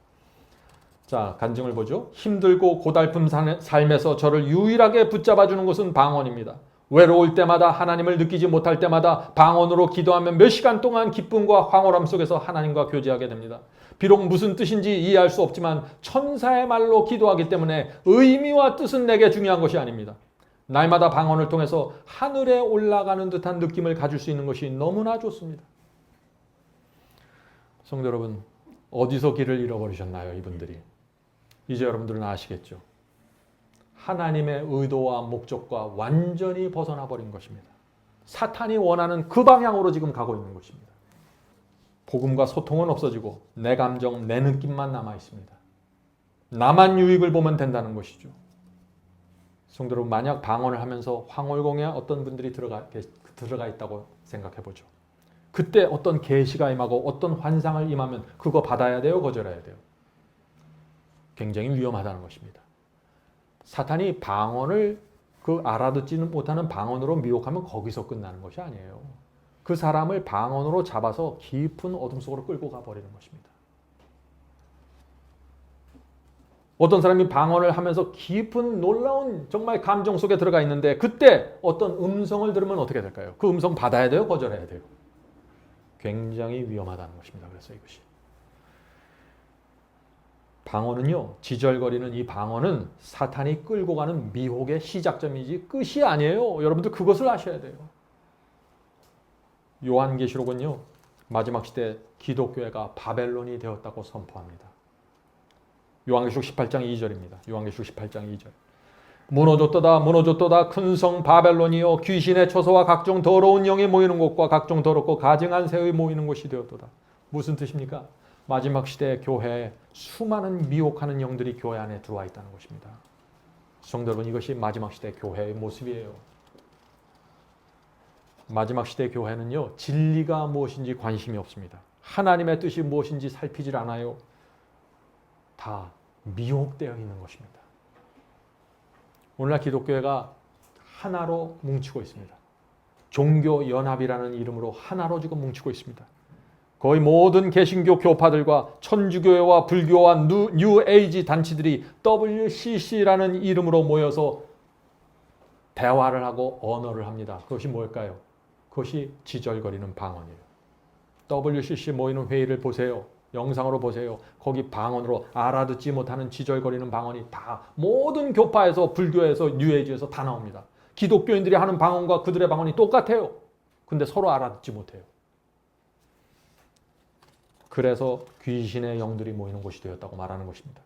자, 간증을 보죠. 힘들고 고달픈 삶에서 저를 유일하게 붙잡아주는 것은 방언입니다. 외로울 때마다 하나님을 느끼지 못할 때마다 방언으로 기도하면 몇 시간 동안 기쁨과 황홀함 속에서 하나님과 교제하게 됩니다. 비록 무슨 뜻인지 이해할 수 없지만 천사의 말로 기도하기 때문에 의미와 뜻은 내게 중요한 것이 아닙니다. 날마다 방언을 통해서 하늘에 올라가는 듯한 느낌을 가질 수 있는 것이 너무나 좋습니다. 성도 여러분, 어디서 길을 잃어버리셨나요, 이분들이? 이제 여러분들은 아시겠죠? 하나님의 의도와 목적과 완전히 벗어나 버린 것입니다. 사탄이 원하는 그 방향으로 지금 가고 있는 것입니다. 복음과 소통은 없어지고 내 감정, 내 느낌만 남아 있습니다. 나만 유익을 보면 된다는 것이죠. 성도 여러분, 만약 방언을 하면서 황홀공에 어떤 분들이 들어가 있다고 생각해 보죠. 그때 어떤 계시가 임하고 어떤 환상을 임하면 그거 받아야 돼요, 거절해야 돼요? 굉장히 위험하다는 것입니다. 사탄이 방언을 알아듣지는 못하는 방언으로 미혹하면 거기서 끝나는 것이 아니에요. 그 사람을 방언으로 잡아서 깊은 어둠 속으로 끌고 가버리는 것입니다. 어떤 사람이 방언을 하면서 깊은 놀라운 정말 감정 속에 들어가 있는데 그때 어떤 음성을 들으면 어떻게 될까요? 그 음성 받아야 돼요? 거절해야 돼요? 굉장히 위험하다는 것입니다. 그래서 이것이. 방언은요, 지절거리는 이 방언은 사탄이 끌고 가는 미혹의 시작점이지 끝이 아니에요. 여러분들 그것을 아셔야 돼요. 요한계시록은요, 마지막 시대 기독교회가 바벨론이 되었다고 선포합니다. 요한계시록 18장 2절입니다. 요한계시록 18장 2절. 무너졌도다 무너졌도다 큰 성 바벨론이여 귀신의 처소와 각종 더러운 영이 모이는 곳과 각종 더럽고 가증한 새의 모이는 곳이 되었도다. 무슨 뜻입니까? 마지막 시대의 교회에 수많은 미혹하는 영들이 교회 안에 들어와 있다는 것입니다. 성도 여러분, 이것이 마지막 시대 교회의 모습이에요. 마지막 시대 교회는요, 진리가 무엇인지 관심이 없습니다. 하나님의 뜻이 무엇인지 살피질 않아요. 다 미혹되어 있는 것입니다. 오늘날 기독교회가 하나로 뭉치고 있습니다. 종교연합이라는 이름으로 하나로 지금 뭉치고 있습니다. 거의 모든 개신교 교파들과 천주교회와 불교와 뉴에이지 단체들이 WCC라는 이름으로 모여서 대화를 하고 언어를 합니다. 그것이 뭘까요? 그것이 지절거리는 방언이에요. WCC 모이는 회의를 보세요. 영상으로 보세요. 거기 방언으로 알아듣지 못하는 지절거리는 방언이 다 모든 교파에서 불교에서 뉴에이지에서 다 나옵니다. 기독교인들이 하는 방언과 그들의 방언이 똑같아요. 근데 서로 알아듣지 못해요. 그래서 귀신의 영들이 모이는 곳이 되었다고 말하는 것입니다.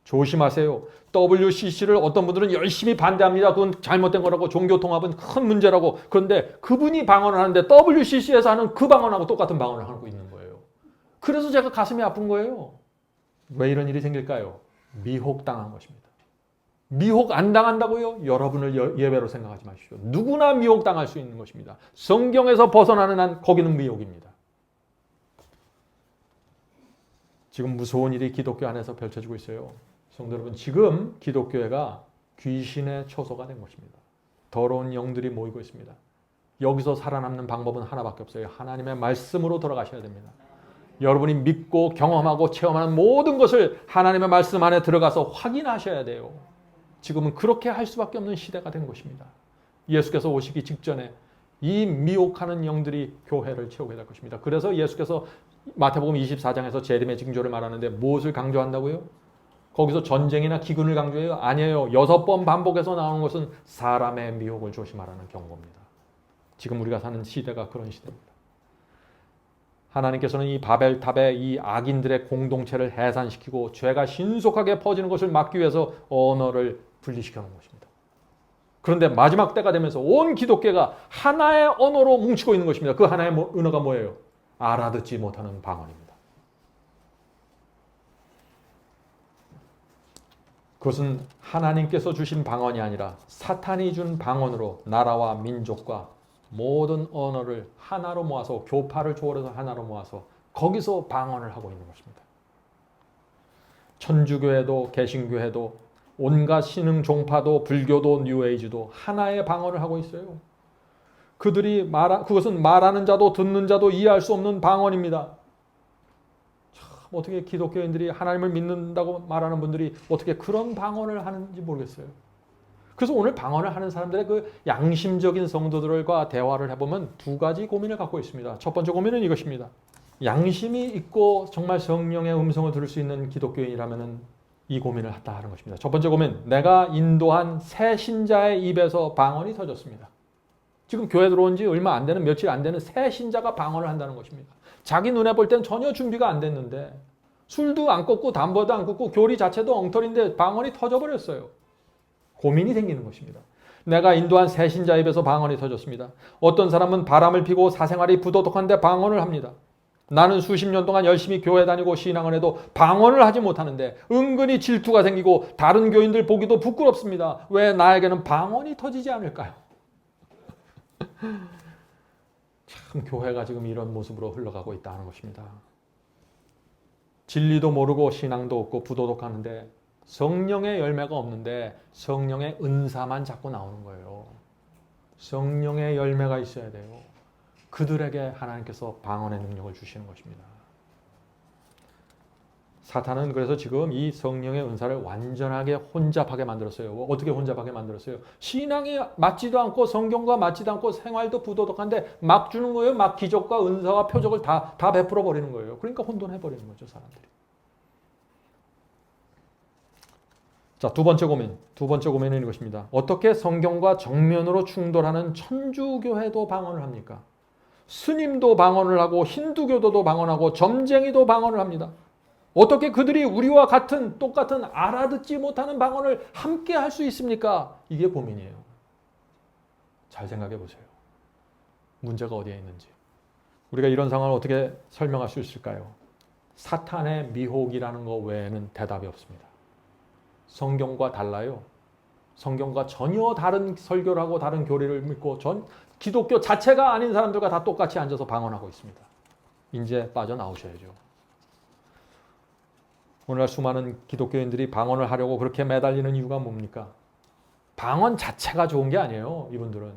조심하세요. WCC를 어떤 분들은 열심히 반대합니다. 그건 잘못된 거라고, 종교통합은 큰 문제라고. 그런데 그분이 방언을 하는데 WCC에서 하는 그 방언하고 똑같은 방언을 하고 있는 거예요. 그래서 제가 가슴이 아픈 거예요. 왜 이런 일이 생길까요? 미혹당한 것입니다. 미혹 안 당한다고요? 여러분을 예외로 생각하지 마십시오. 누구나 미혹당할 수 있는 것입니다. 성경에서 벗어나는 한 거기는 미혹입니다. 지금 무서운 일이 기독교 안에서 펼쳐지고 있어요. 성도 여러분, 지금 기독교회가 귀신의 처소가 된 것입니다. 더러운 영들이 모이고 있습니다. 여기서 살아남는 방법은 하나밖에 없어요. 하나님의 말씀으로 돌아가셔야 됩니다. 여러분이 믿고 경험하고 체험하는 모든 것을 하나님의 말씀 안에 들어가서 확인하셔야 돼요. 지금은 그렇게 할 수밖에 없는 시대가 된 것입니다. 예수께서 오시기 직전에 이 미혹하는 영들이 교회를 채우게 될 것입니다. 그래서 예수께서 마태복음 24장에서 재림의 징조를 말하는데 무엇을 강조한다고요? 거기서 전쟁이나 기근을 강조해요? 아니에요. 6번 반복해서 나오는 것은 사람의 미혹을 조심하라는 경고입니다. 지금 우리가 사는 시대가 그런 시대입니다. 하나님께서는 이 바벨탑의 이 악인들의 공동체를 해산시키고 죄가 신속하게 퍼지는 것을 막기 위해서 언어를 분리시켜 놓은 것입니다. 그런데 마지막 때가 되면서 온 기독교가 하나의 언어로 뭉치고 있는 것입니다. 그 하나의 언어가 뭐예요? 알아듣지 못하는 방언입니다. 그것은 하나님께서 주신 방언이 아니라 사탄이 준 방언으로 나라와 민족과 모든 언어를 하나로 모아서, 교파를 초월해서 하나로 모아서 거기서 방언을 하고 있는 것입니다. 천주교회도 개신교회도 온갖 신흥 종파도 불교도 뉴에이지도 하나의 방언을 하고 있어요. 그것은 말하는 자도 듣는 자도 이해할 수 없는 방언입니다. 참, 어떻게 기독교인들이 하나님을 믿는다고 말하는 분들이 어떻게 그런 방언을 하는지 모르겠어요. 그래서 오늘 방언을 하는 사람들의 그 양심적인 성도들과 대화를 해보면 두 가지 고민을 갖고 있습니다. 첫 번째 고민은 이것입니다. 양심이 있고 정말 성령의 음성을 들을 수 있는 기독교인이라면 이 고민을 한다 하는 것입니다. 첫 번째 고민, 내가 인도한 새 신자의 입에서 방언이 터졌습니다. 지금 교회 들어온 지 얼마 안 되는, 며칠 안 되는 새 신자가 방언을 한다는 것입니다. 자기 눈에 볼 땐 전혀 준비가 안 됐는데 술도 안 꺾고 담보도 안 꺾고 교리 자체도 엉터리인데 방언이 터져버렸어요. 고민이 생기는 것입니다. 내가 인도한 새 신자 입에서 방언이 터졌습니다. 어떤 사람은 바람을 피고 사생활이 부도덕한데 방언을 합니다. 나는 수십 년 동안 열심히 교회 다니고 신앙을 해도 방언을 하지 못하는데 은근히 질투가 생기고 다른 교인들 보기도 부끄럽습니다. 왜 나에게는 방언이 터지지 않을까요? 참 교회가 지금 이런 모습으로 흘러가고 있다는 것입니다. 진리도 모르고 신앙도 없고 부도덕하는데 성령의 열매가 없는데 성령의 은사만 자꾸 나오는 거예요. 성령의 열매가 있어야 돼요. 그들에게 하나님께서 방언의 능력을 주시는 것입니다. 사탄은 그래서 지금 이 성령의 은사를 완전하게 혼잡하게 만들었어요. 어떻게 혼잡하게 만들었어요? 신앙이 맞지도 않고 성경과 맞지도 않고 생활도 부도덕한데 막 주는 거예요. 막 기적과 은사와 표적을 다 베풀어 버리는 거예요. 그러니까 혼돈해 버리는 거죠, 사람들이. 자, 두 번째 고민은 이것입니다. 어떻게 성경과 정면으로 충돌하는 천주교회도 방언을 합니까? 스님도 방언을 하고 힌두교도도 방언하고 점쟁이도 방언을 합니다. 어떻게 그들이 우리와 똑같은 알아듣지 못하는 방언을 함께 할 수 있습니까? 이게 고민이에요. 잘 생각해 보세요. 문제가 어디에 있는지. 우리가 이런 상황을 어떻게 설명할 수 있을까요? 사탄의 미혹이라는 것 외에는 대답이 없습니다. 성경과 달라요. 성경과 전혀 다른 설교를 하고 다른 교리를 믿고 기독교 자체가 아닌 사람들과 다 똑같이 앉아서 방언하고 있습니다. 이제 빠져나오셔야죠. 오늘날 수많은 기독교인들이 방언을 하려고 그렇게 매달리는 이유가 뭡니까? 방언 자체가 좋은 게 아니에요. 이분들은.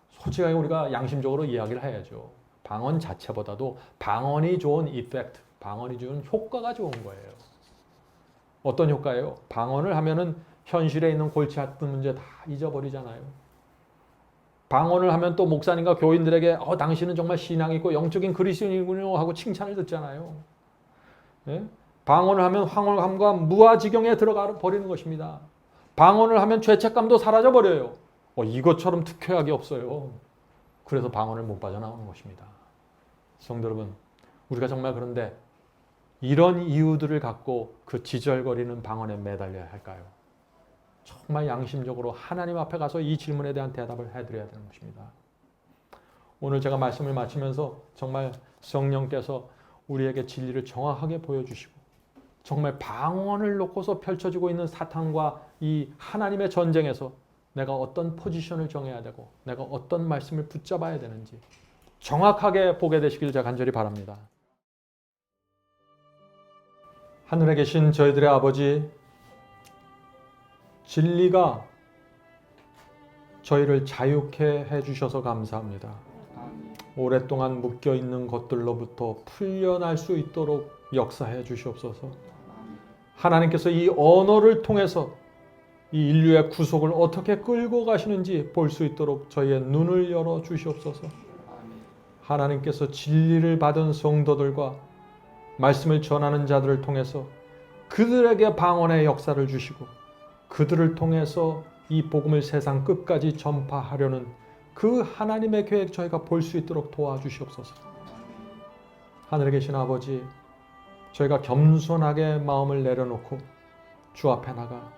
솔직하게 우리가 양심적으로 이야기를 해야죠. 방언 자체보다도 방언이 좋은 이펙트, 방언이 주는 효과가 좋은 거예요. 어떤 효과예요? 방언을 하면은 현실에 있는 골치 아픈 문제 다 잊어버리잖아요. 방언을 하면 또 목사님과 교인들에게 당신은 정말 신앙이 있고 영적인 그리스도인이군요 하고 칭찬을 듣잖아요. 네? 방언을 하면 황홀함과 무아지경에 들어가 버리는 것입니다. 방언을 하면 죄책감도 사라져 버려요. 이것처럼 특효약이 없어요. 그래서 방언을 못 빠져나오는 것입니다. 성도 여러분, 우리가 정말 그런데 이런 이유들을 갖고 그 지절거리는 방언에 매달려야 할까요? 정말 양심적으로 하나님 앞에 가서 이 질문에 대한 대답을 해드려야 되는 것입니다. 오늘 제가 말씀을 마치면서 정말 성령께서 우리에게 진리를 정확하게 보여주시고 정말 방언을 놓고서 펼쳐지고 있는 사탄과 이 하나님의 전쟁에서 내가 어떤 포지션을 정해야 되고 내가 어떤 말씀을 붙잡아야 되는지 정확하게 보게 되시길 제가 간절히 바랍니다. 하늘에 계신 저희들의 아버지, 진리가 저희를 자유케 해주셔서 감사합니다. 오랫동안 묶여있는 것들로부터 풀려날 수 있도록 역사해 주시옵소서. 하나님께서 이 언어를 통해서 이 인류의 구속을 어떻게 끌고 가시는지 볼 수 있도록 저희의 눈을 열어 주시옵소서. 하나님께서 진리를 받은 성도들과 말씀을 전하는 자들을 통해서 그들에게 방언의 역사를 주시고 그들을 통해서 이 복음을 세상 끝까지 전파하려는 그 하나님의 계획 저희가 볼 수 있도록 도와주시옵소서. 하늘에 계신 아버지, 저희가 겸손하게 마음을 내려놓고 주 앞에 나가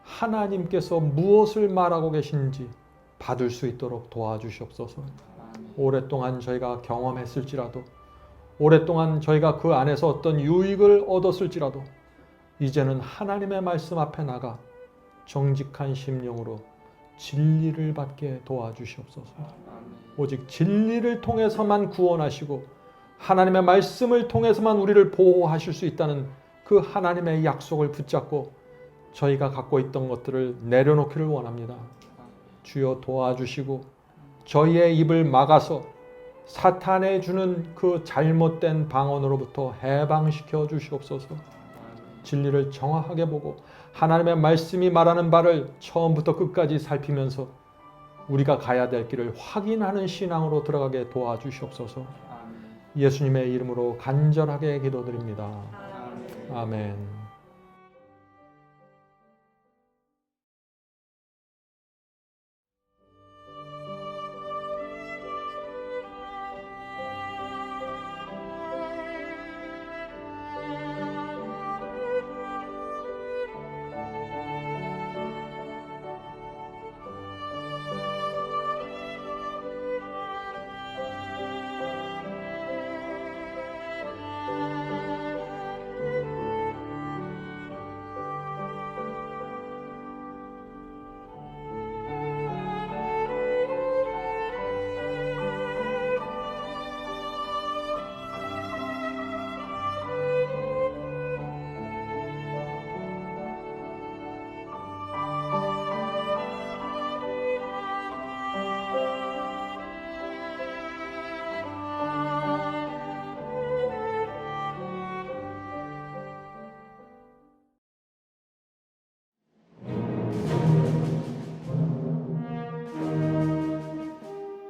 하나님께서 무엇을 말하고 계신지 받을 수 있도록 도와주시옵소서. 오랫동안 저희가 경험했을지라도, 오랫동안 저희가 그 안에서 어떤 유익을 얻었을지라도 이제는 하나님의 말씀 앞에 나가 정직한 심령으로 진리를 받게 도와주시옵소서. 오직 진리를 통해서만 구원하시고 하나님의 말씀을 통해서만 우리를 보호하실 수 있다는 그 하나님의 약속을 붙잡고 저희가 갖고 있던 것들을 내려놓기를 원합니다. 주여 도와주시고 저희의 입을 막아서 사탄의 주는 그 잘못된 방언으로부터 해방시켜 주시옵소서. 진리를 정확하게 보고 하나님의 말씀이 말하는 바를 처음부터 끝까지 살피면서 우리가 가야 될 길을 확인하는 신앙으로 들어가게 도와주시옵소서. 예수님의 이름으로 간절하게 기도드립니다. 아멘.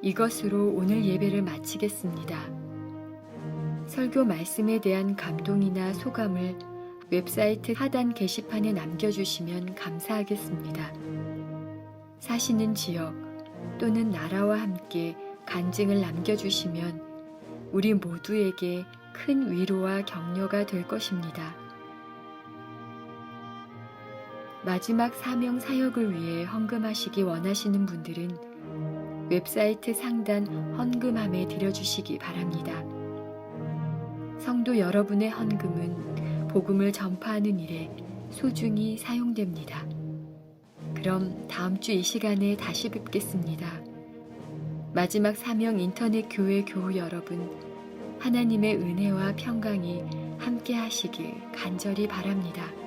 이것으로 오늘 예배를 마치겠습니다. 설교 말씀에 대한 감동이나 소감을 웹사이트 하단 게시판에 남겨주시면 감사하겠습니다. 사시는 지역 또는 나라와 함께 간증을 남겨주시면 우리 모두에게 큰 위로와 격려가 될 것입니다. 마지막 사명 사역을 위해 헌금하시기 원하시는 분들은 웹사이트 상단 헌금함에 드려주시기 바랍니다. 성도 여러분의 헌금은 복음을 전파하는 일에 소중히 사용됩니다. 그럼 다음 주 이 시간에 다시 뵙겠습니다. 마지막 사명 인터넷 교회 교우 여러분, 하나님의 은혜와 평강이 함께 하시길 간절히 바랍니다.